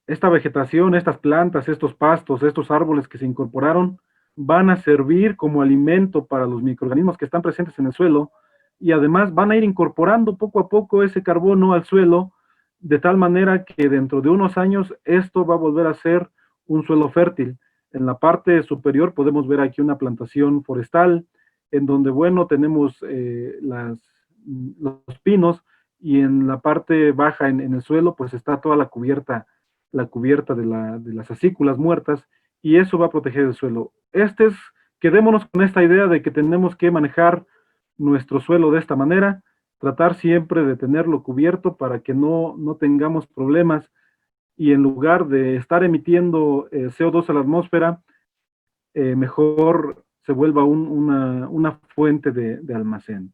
Esta vegetación, estas plantas, estos pastos, estos árboles que se incorporaron, van a servir como alimento para los microorganismos que están presentes en el suelo, y además van a ir incorporando poco a poco ese carbono al suelo, de tal manera que dentro de unos años esto va a volver a ser un suelo fértil. En la parte superior podemos ver aquí una plantación forestal, en donde, bueno, tenemos los pinos, y en la parte baja, en el suelo, pues está toda la cubierta de las acículas muertas, y eso va a proteger el suelo. Quedémonos con esta idea de que tenemos que manejar nuestro suelo de esta manera, tratar siempre de tenerlo cubierto para que no tengamos problemas, y en lugar de estar emitiendo CO2 a la atmósfera, mejor se vuelva una fuente de almacén.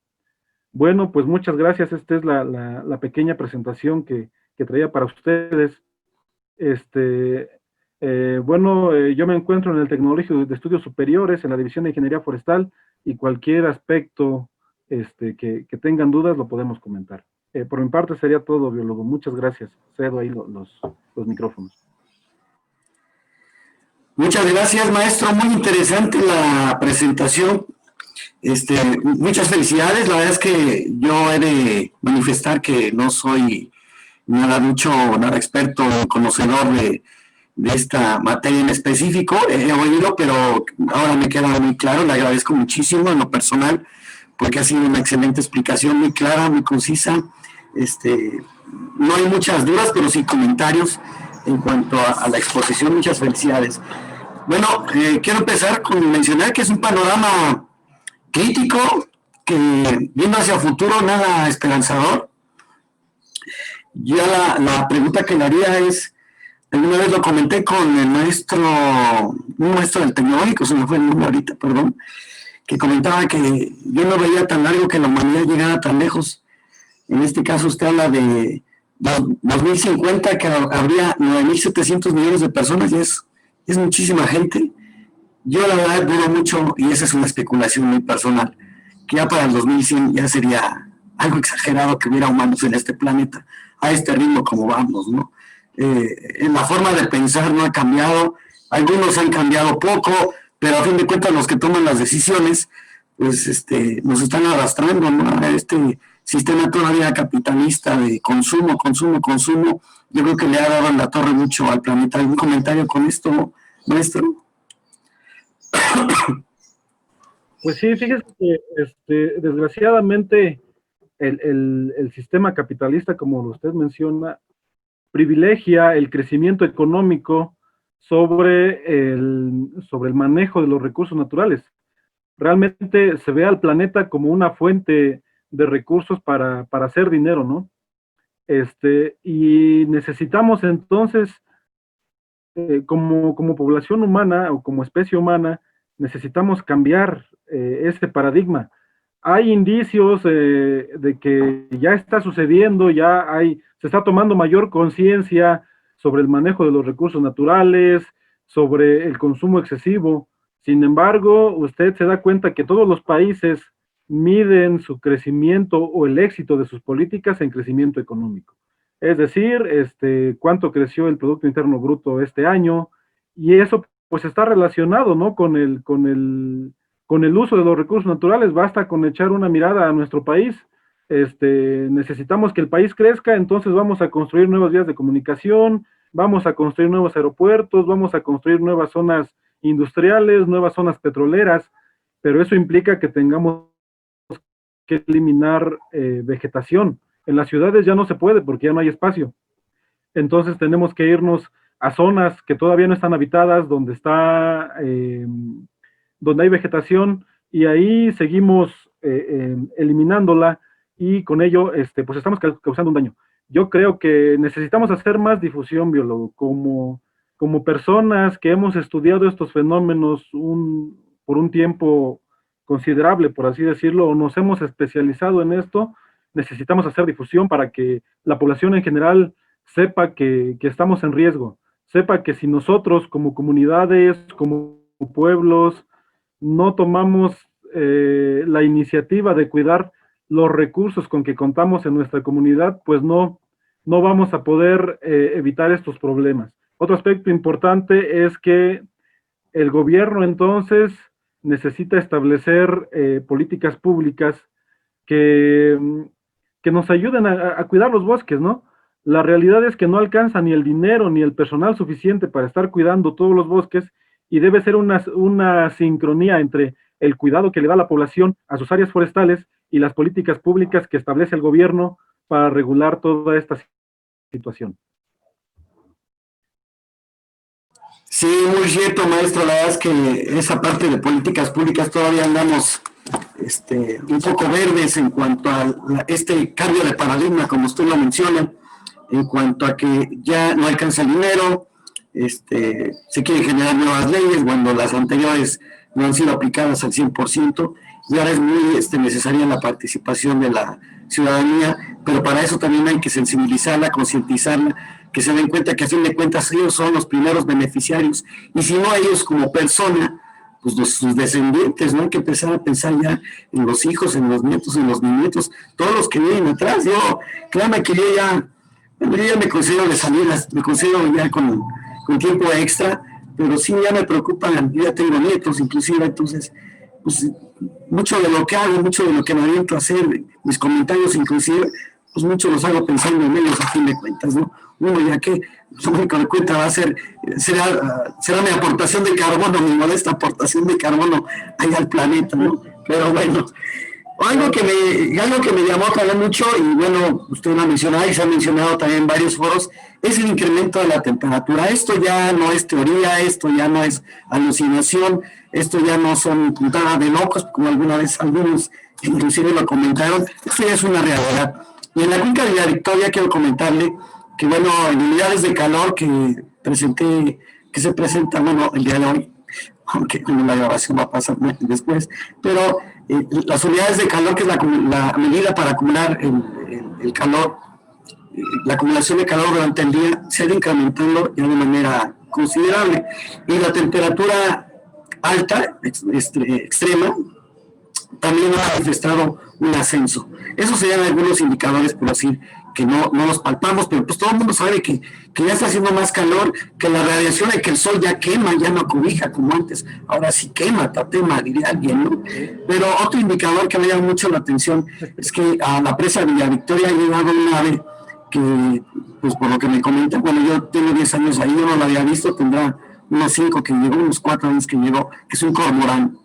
Bueno, pues muchas gracias. Esta es la pequeña presentación que traía para ustedes. Yo me encuentro en el Tecnológico de Estudios Superiores, en la División de Ingeniería Forestal, y cualquier aspecto que tengan dudas lo podemos comentar. Por mi parte sería todo, biólogo. Muchas gracias. Cedo ahí los micrófonos. Muchas gracias, maestro. Muy interesante la presentación. Muchas felicidades. La verdad es que yo he de manifestar que no soy nada experto o conocedor de esta materia en específico. He oído, pero ahora me queda muy claro. Le agradezco muchísimo en lo personal, porque ha sido una excelente explicación, muy clara, muy concisa. No hay muchas dudas, pero sí comentarios en cuanto a la exposición. Muchas felicidades. Bueno, quiero empezar con mencionar que es un panorama crítico, que viendo hacia el futuro, nada esperanzador. Ya la pregunta que le haría es, alguna vez lo comenté con el maestro, un maestro del Tecnológico, se me fue el nombre ahorita, perdón, que comentaba que yo no veía tan largo que la humanidad llegara tan lejos. En este caso usted habla de 2050, que habría 9.700 millones de personas, y es muchísima gente. Yo la verdad dudo mucho, y esa es una especulación muy personal, que ya para el 2100 ya sería algo exagerado que hubiera humanos en este planeta, a este ritmo como vamos, ¿no? En la forma de pensar no ha cambiado, algunos han cambiado poco, pero a fin de cuentas los que toman las decisiones, pues nos están arrastrando, ¿no?, a este sistema todavía capitalista de consumo, yo creo que le ha dado en la torre mucho al planeta. ¿Algún comentario con esto, maestro? Pues sí, fíjese que desgraciadamente el sistema capitalista, como usted menciona, privilegia el crecimiento económico sobre el manejo de los recursos naturales. Realmente se ve al planeta como una fuente de recursos para hacer dinero, ¿no? Y necesitamos entonces, como población humana o como especie humana, necesitamos cambiar este paradigma. Hay indicios de que ya está sucediendo, se está tomando mayor conciencia sobre el manejo de los recursos naturales, sobre el consumo excesivo. Sin embargo, usted se da cuenta que todos los países miden su crecimiento o el éxito de sus políticas en crecimiento económico. Es decir, cuánto creció el Producto Interno Bruto este año, y eso pues está relacionado, ¿no? con el uso de los recursos naturales. Basta con echar una mirada a nuestro país. Necesitamos que el país crezca, entonces vamos a construir nuevas vías de comunicación, vamos a construir nuevos aeropuertos, vamos a construir nuevas zonas industriales, nuevas zonas petroleras, pero eso implica que tengamos que eliminar vegetación. En las ciudades ya no se puede porque ya no hay espacio. Entonces tenemos que irnos a zonas que todavía no están habitadas, donde hay vegetación, y ahí seguimos eliminándola, y con ello pues estamos causando un daño. Yo creo que necesitamos hacer más difusión, biólogo, como personas que hemos estudiado estos fenómenos por un tiempo considerable, por así decirlo, o nos hemos especializado en esto. Necesitamos hacer difusión para que la población en general sepa que estamos en riesgo, sepa que si nosotros como comunidades, como pueblos, no tomamos la iniciativa de cuidar los recursos con que contamos en nuestra comunidad, pues no vamos a poder evitar estos problemas. Otro aspecto importante es que el gobierno entonces necesita establecer políticas públicas que nos ayuden a cuidar los bosques, ¿no? La realidad es que no alcanza ni el dinero ni el personal suficiente para estar cuidando todos los bosques, y debe ser una sincronía entre el cuidado que le da la población a sus áreas forestales y las políticas públicas que establece el gobierno para regular toda esta situación. Sí, muy cierto, maestro. La verdad es que esa parte de políticas públicas todavía andamos un poco verdes en cuanto a este cambio de paradigma, como usted lo menciona, en cuanto a que ya no alcanza el dinero, se quieren generar nuevas leyes cuando las anteriores no han sido aplicadas al 100%, y ahora es muy necesaria la participación de la ciudadanía, pero para eso también hay que sensibilizarla, concientizarla, que se den cuenta que a fin de cuentas ellos son los primeros beneficiarios, y si no ellos como persona, pues sus descendientes, ¿no? Hay que empezar a pensar ya en los hijos, en los nietos, en los bisnietos, todos los que vienen atrás. Créame que yo ya me considero de salidas, me considero ya con tiempo extra, pero sí ya me preocupan, yo ya tengo nietos inclusive, entonces, pues mucho de lo que hago, mucho de lo que me aviento a hacer, mis comentarios inclusive, pues mucho los hago pensando en ellos a fin de cuentas, ¿no? Uno ya que lo único que cuenta va a ser, será mi aportación de carbono, mi modesta aportación de carbono allá al planeta, ¿no? Pero bueno, algo que me llamó también mucho, y bueno, usted lo ha mencionado y se ha mencionado también en varios foros, es el incremento de la temperatura. Esto ya no es teoría, esto ya no es alucinación, esto ya no son puntadas de locos, como alguna vez algunos inclusive lo comentaron, esto ya es una realidad. Y en la cuenca de la Victoria quiero comentarle que, bueno, en unidades de calor que se presentan, bueno, el día de hoy, aunque la grabación va a pasar después, pero las unidades de calor, que es la medida para acumular el calor, la acumulación de calor durante el día, se ha ido incrementando ya de manera considerable, y la temperatura alta, extrema, también ha manifestado un ascenso. Esos serían algunos indicadores, por decir, que no los palpamos, pero pues todo el mundo sabe que ya está haciendo más calor, que la radiación, que el sol ya quema, ya no cobija como antes, ahora sí quema, tatema, diría alguien, ¿no? Pero otro indicador que me llama mucho la atención es que a la presa de Villa Victoria ha llegado un ave que pues por lo que me comentan, bueno, yo tengo 10 años ahí, yo no lo había visto, tendrá unos 5 que llegó, unos 4 años que llegó, que es un cormorán.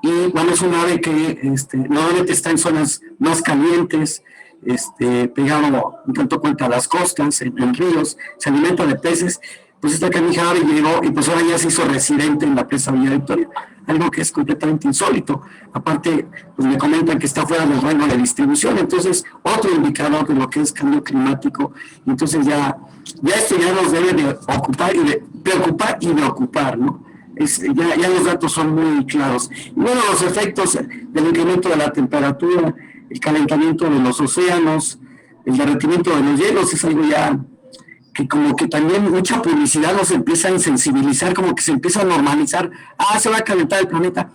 Y bueno, es un ave que normalmente está en zonas más calientes, pegado un tanto cuenta a las costas, en ríos, se alimenta de peces. Pues esta canija ave llegó y pues ahora ya se hizo residente en la presa Villa Victoria, algo que es completamente insólito. Aparte, pues me comentan que está fuera del rango de distribución, entonces otro indicador de lo que es cambio climático. Entonces ya esto ya nos debe de ocupar y de preocupar y de ocupar, ¿no? Ya los datos son muy claros. Y bueno, los efectos del incremento de la temperatura, el calentamiento de los océanos, el derretimiento de los hielos, es algo ya que como que también mucha publicidad nos empieza a insensibilizar, como que se empieza a normalizar. Se va a calentar el planeta.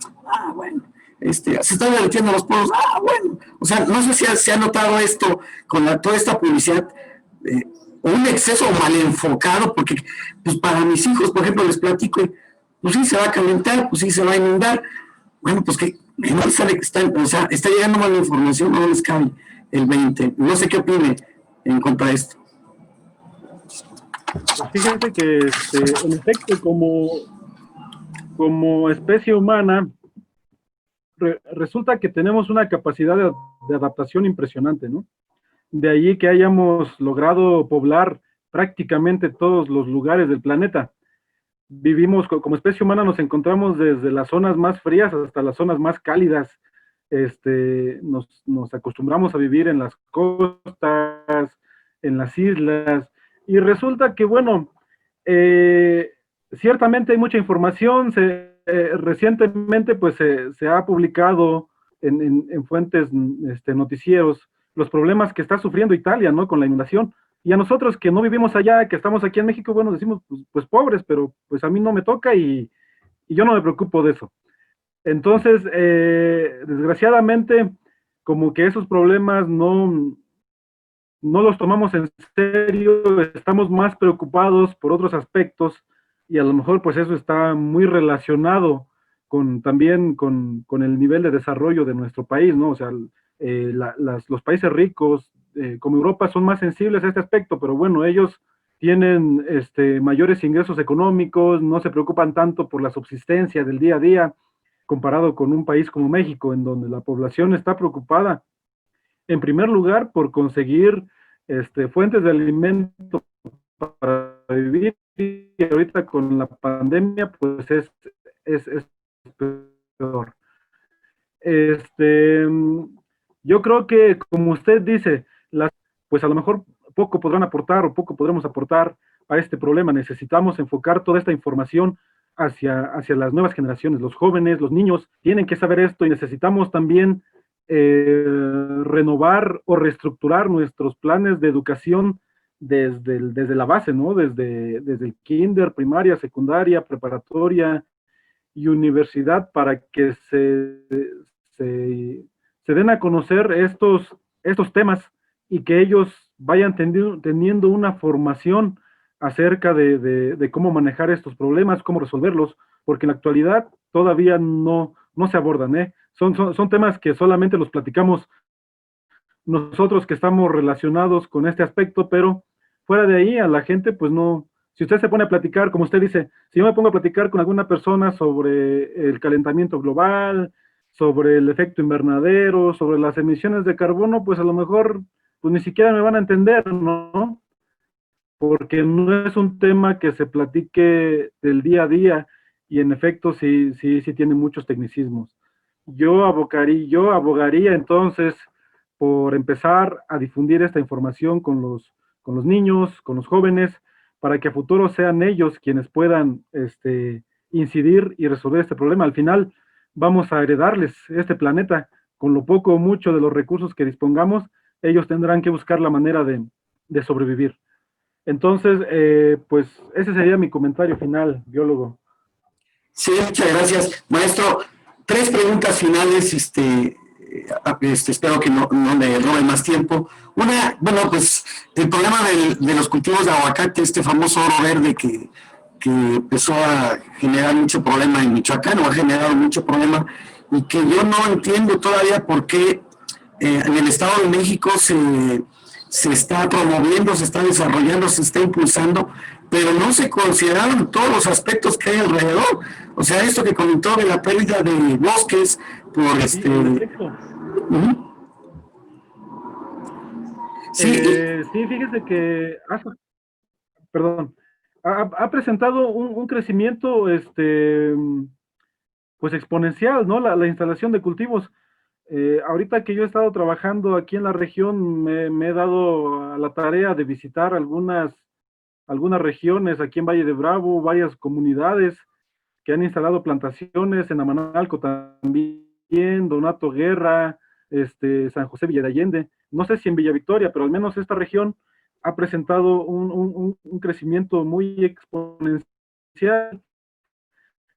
Bueno. Se están derritiendo los polos. Bueno. O sea, no sé si se ha notado esto con toda esta publicidad, un exceso mal enfocado, porque pues para mis hijos, por ejemplo, les platico, pues sí se va a calentar, pues sí se va a inundar. Bueno, pues que no sale que está llegando mala información, no les cabe el 20. No sé qué opine en contra de esto. Fíjense que en efecto, como especie humana, resulta que tenemos una capacidad de adaptación impresionante, ¿no? De ahí que hayamos logrado poblar prácticamente todos los lugares del planeta. Vivimos, como especie humana, nos encontramos desde las zonas más frías hasta las zonas más cálidas. Nos acostumbramos a vivir en las costas, en las islas, y resulta que, bueno, ciertamente hay mucha información. Recientemente pues se ha publicado en fuentes noticieros los problemas que está sufriendo Italia, ¿no? Con la inundación. Y a nosotros que no vivimos allá, que estamos aquí en México, bueno, decimos, pues pobres, pero pues a mí no me toca y yo no me preocupo de eso. Entonces, desgraciadamente, como que esos problemas no los tomamos en serio, estamos más preocupados por otros aspectos, y a lo mejor pues eso está muy relacionado también con el nivel de desarrollo de nuestro país, ¿no? O sea, los países ricos, como Europa, son más sensibles a este aspecto, pero bueno, ellos tienen mayores ingresos económicos, no se preocupan tanto por la subsistencia del día a día, comparado con un país como México, en donde la población está preocupada, en primer lugar, por conseguir fuentes de alimento para vivir, y ahorita con la pandemia, pues es peor. Yo creo que, como usted dice, pues a lo mejor poco podrán aportar o poco podremos aportar a este problema. Necesitamos enfocar toda esta información hacia las nuevas generaciones. Los jóvenes, los niños tienen que saber esto, y necesitamos también renovar o reestructurar nuestros planes de educación desde la base, ¿no? Desde el kinder, primaria, secundaria, preparatoria y universidad, para que se den a conocer estos temas, y que ellos vayan teniendo una formación acerca de cómo manejar estos problemas, cómo resolverlos, porque en la actualidad todavía no se abordan, ¿eh? Son temas que solamente los platicamos nosotros que estamos relacionados con este aspecto, pero fuera de ahí a la gente pues no. Si usted se pone a platicar, como usted dice, si yo me pongo a platicar con alguna persona sobre el calentamiento global, sobre el efecto invernadero, sobre las emisiones de carbono, pues a lo mejor pues ni siquiera me van a entender, ¿no? Porque no es un tema que se platique del día a día, y en efecto sí tiene muchos tecnicismos. Yo abogaría entonces por empezar a difundir esta información con los niños, con los jóvenes, para que a futuro sean ellos quienes puedan incidir y resolver este problema. Al final vamos a heredarles este planeta con lo poco o mucho de los recursos que dispongamos. Ellos tendrán que buscar la manera de sobrevivir. Entonces, pues ese sería mi comentario final, biólogo. Sí, muchas gracias, maestro. 3 preguntas finales, espero que no le robe más tiempo. Una, bueno, pues el problema de los cultivos de aguacate, este famoso oro verde que empezó a generar mucho problema en Michoacán, o ha generado mucho problema, y que yo no entiendo todavía por qué en el Estado de México se está promoviendo, se está desarrollando, se está impulsando, pero no se consideraron todos los aspectos que hay alrededor. O sea, esto que comentó de la pérdida de bosques por Uh-huh. Sí, fíjese que perdón, ha presentado un crecimiento pues exponencial, ¿no? La instalación de cultivos. Ahorita que yo he estado trabajando aquí en la región, me he dado a la tarea de visitar algunas regiones aquí en Valle de Bravo, varias comunidades que han instalado plantaciones, en Amanalco también, Donato Guerra, San José Villa de Allende. No sé si en Villa Victoria, pero al menos esta región ha presentado un crecimiento muy exponencial.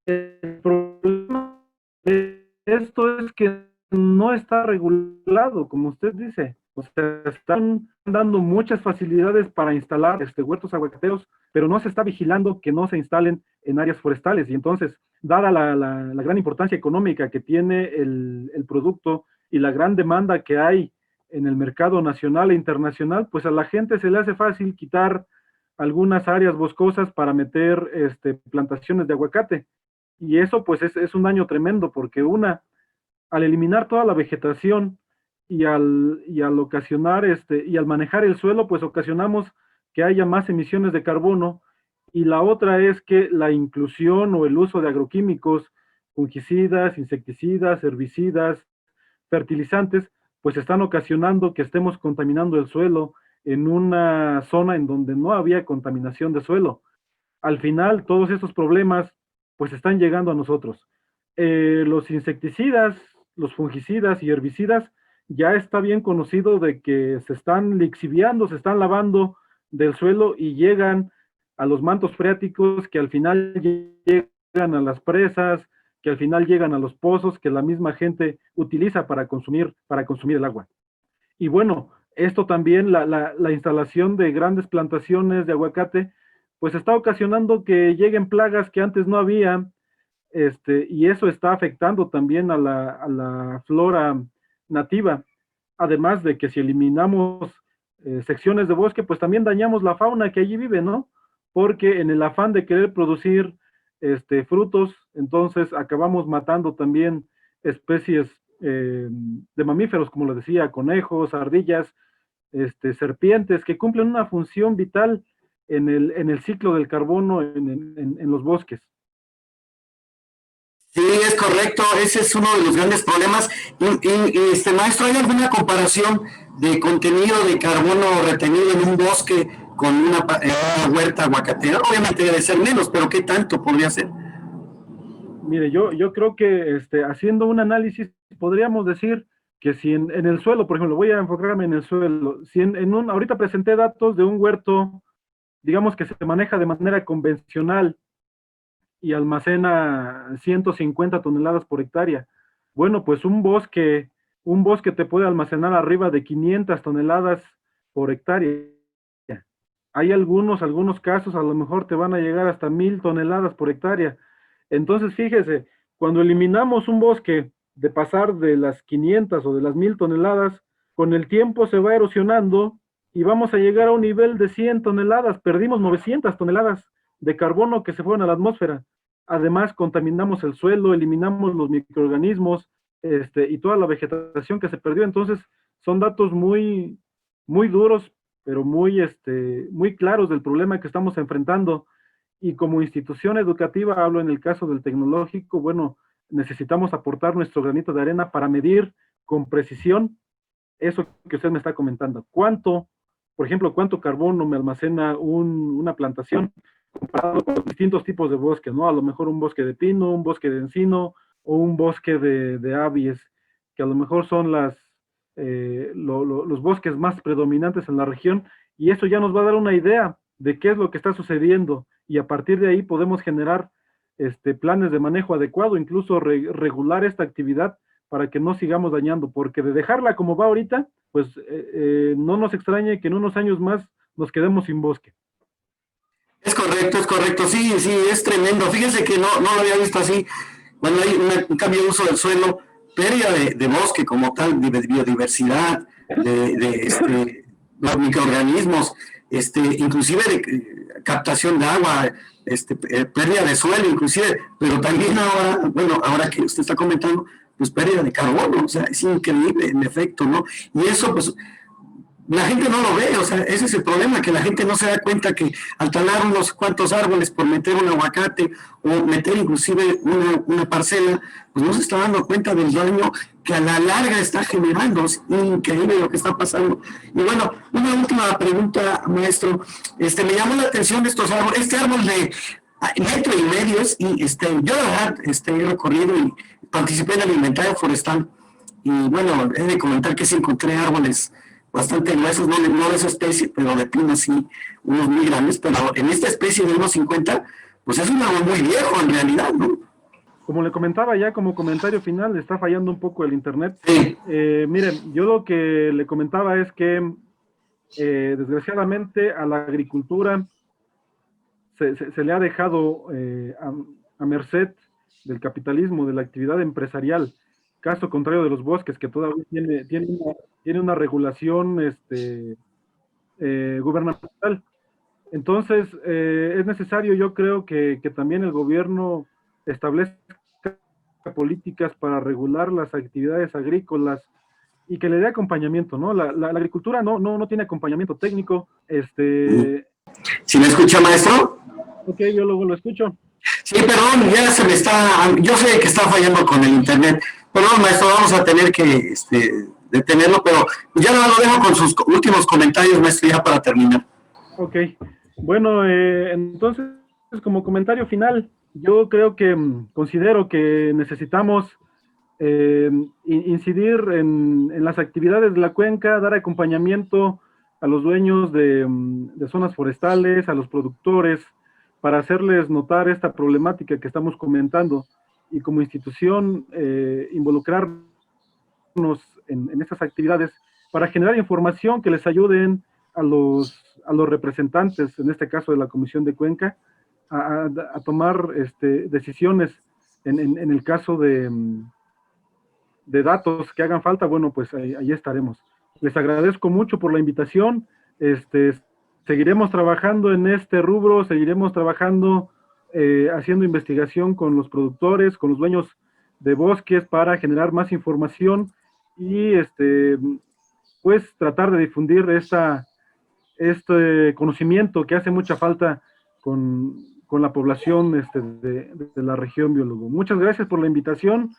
El problema de esto es que no está regulado, como usted dice. O sea, están dando muchas facilidades para instalar huertos aguacateros, pero no se está vigilando que no se instalen en áreas forestales. Y entonces, dada la gran importancia económica que tiene el producto y la gran demanda que hay en el mercado nacional e internacional, pues a la gente se le hace fácil quitar algunas áreas boscosas para meter plantaciones de aguacate. Y eso pues es un daño tremendo, porque al eliminar toda la vegetación y al ocasionar y al manejar el suelo, pues ocasionamos que haya más emisiones de carbono. Y la otra es que la inclusión o el uso de agroquímicos, fungicidas, insecticidas, herbicidas, fertilizantes, pues están ocasionando que estemos contaminando el suelo en una zona en donde no había contaminación de suelo. Al final, todos estos problemas pues están llegando a nosotros. Los insecticidas, los fungicidas y herbicidas, ya está bien conocido de que se están lixiviando, se están lavando del suelo y llegan a los mantos freáticos, que al final llegan a las presas, que al final llegan a los pozos que la misma gente utiliza para consumir el agua. Y bueno, esto también, la instalación de grandes plantaciones de aguacate, pues está ocasionando que lleguen plagas que antes no había, y eso está afectando también a la flora nativa. Además de que si eliminamos secciones de bosque, pues también dañamos la fauna que allí vive, ¿no? Porque en el afán de querer producir frutos, entonces acabamos matando también especies de mamíferos, como lo decía, conejos, ardillas, serpientes, que cumplen una función vital en el ciclo del carbono en los bosques. Sí, es correcto, ese es uno de los grandes problemas. Maestro, ¿hay alguna comparación de contenido de carbono retenido en un bosque con una huerta aguacatera? Obviamente debe ser menos, pero ¿qué tanto podría ser? Mire, yo creo que haciendo un análisis podríamos decir que si en el suelo, por ejemplo, voy a enfocarme en el suelo, si ahorita presenté datos de un huerto, digamos que se maneja de manera convencional y almacena 150 toneladas por hectárea. Bueno, pues un bosque te puede almacenar arriba de 500 toneladas por hectárea. Hay algunos casos, a lo mejor te van a llegar hasta 1000 toneladas por hectárea. Entonces, fíjese, cuando eliminamos un bosque de pasar de las 500 o de las 1000 toneladas, con el tiempo se va erosionando y vamos a llegar a un nivel de 100 toneladas. Perdimos 900 toneladas de carbono que se fueron a la atmósfera. Además, contaminamos el suelo, eliminamos los microorganismos y toda la vegetación que se perdió. Entonces, son datos muy, muy duros, pero muy claros del problema que estamos enfrentando. Y como institución educativa, hablo en el caso del tecnológico, bueno, necesitamos aportar nuestro granito de arena para medir con precisión eso que usted me está comentando. Por ejemplo, cuánto carbono me almacena una plantación comparado con distintos tipos de bosques, ¿no? A lo mejor un bosque de pino, un bosque de encino o un bosque de abies, que a lo mejor son los bosques más predominantes en la región, y eso ya nos va a dar una idea de qué es lo que está sucediendo, y a partir de ahí podemos generar planes de manejo adecuado, incluso regular esta actividad para que no sigamos dañando, porque de dejarla como va ahorita, pues no nos extrañe que en unos años más nos quedemos sin bosque. Es correcto, sí, es tremendo. Fíjense que no lo había visto así. Cuando hay un cambio de uso del suelo, pérdida de bosque como tal, de biodiversidad, los microorganismos, inclusive de captación de agua, pérdida de suelo, inclusive, pero también ahora, bueno, ahora que usted está comentando, pues pérdida de carbono, o sea, es increíble el efecto, ¿no? Y eso, pues, la gente no lo ve, o sea, ese es el problema, que la gente no se da cuenta que al talar unos cuantos árboles por meter un aguacate o meter inclusive una parcela, pues no se está dando cuenta del daño que a la larga está generando. Es increíble lo que está pasando. Y bueno, una última pregunta, maestro. Me llamó la atención de estos árboles, este árbol de 1,5 metros, y yo la verdad he recorrido y participé en el inventario forestal, y bueno, he de comentar que sí encontré árboles bastante gruesos, no de esa especie, pero de pino sí, unos muy grandes, pero en esta especie de 1,50, pues es un árbol muy viejo en realidad, ¿no? Como le comentaba ya como comentario final, está fallando un poco el internet. Sí. Miren, yo lo que le comentaba es que desgraciadamente a la agricultura se le ha dejado a merced del capitalismo, de la actividad empresarial, caso contrario de los bosques, que todavía tiene una regulación gubernamental. Entonces, es necesario, yo creo, que también el gobierno establezca políticas para regular las actividades agrícolas y que le dé acompañamiento, ¿no? La agricultura no tiene acompañamiento técnico. ¿Sí me escucha, maestro? Ok, yo luego lo escucho. Sí, perdón, ya se me está, yo sé que está fallando con el internet. Perdón, maestro, vamos a tener que detenerlo, pero ya lo dejo con sus últimos comentarios, maestro, ya para terminar. Ok, bueno, entonces, como comentario final, yo creo que considero que necesitamos incidir en las actividades de la cuenca, dar acompañamiento a los dueños de zonas forestales, a los productores, para hacerles notar esta problemática que estamos comentando, y como institución involucrarnos en estas actividades para generar información que les ayuden a los representantes, en este caso de la Comisión de Cuenca, a tomar decisiones en el caso de datos que hagan falta. Bueno, pues ahí estaremos. Les agradezco mucho por la invitación. Seguiremos trabajando en este rubro, seguiremos trabajando haciendo investigación con los productores, con los dueños de bosques, para generar más información y pues tratar de difundir este conocimiento que hace mucha falta con la población de la región, biólogo. Muchas gracias por la invitación,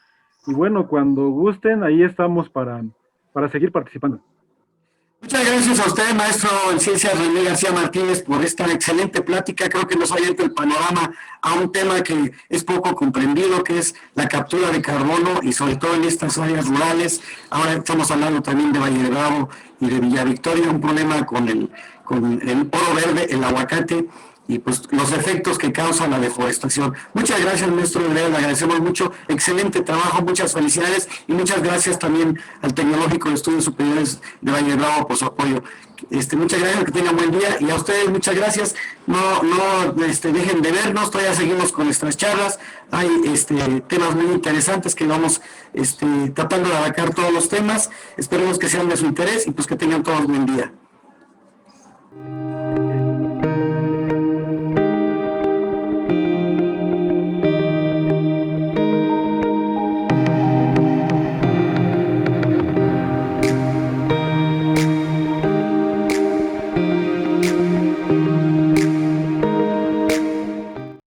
y bueno, cuando gusten, ahí estamos para seguir participando. Muchas gracias a usted, maestro en ciencias René García Martínez, por esta excelente plática. Creo que nos ha abierto el panorama a un tema que es poco comprendido, que es la captura de carbono, y sobre todo en estas áreas rurales. Ahora estamos hablando también de Valle de Bravo y de Villa Victoria, un problema con el oro verde, el aguacate, y pues los efectos que causa la deforestación. Muchas gracias, maestro, le agradecemos mucho, excelente trabajo, muchas felicidades, y muchas gracias también al Tecnológico de Estudios Superiores de Valle de Bravo por su apoyo. Muchas gracias, que tengan buen día, y a ustedes muchas gracias. No dejen de vernos, todavía seguimos con nuestras charlas, hay temas muy interesantes que vamos tratando de abarcar todos los temas. Esperemos que sean de su interés, y pues que tengan todos buen día.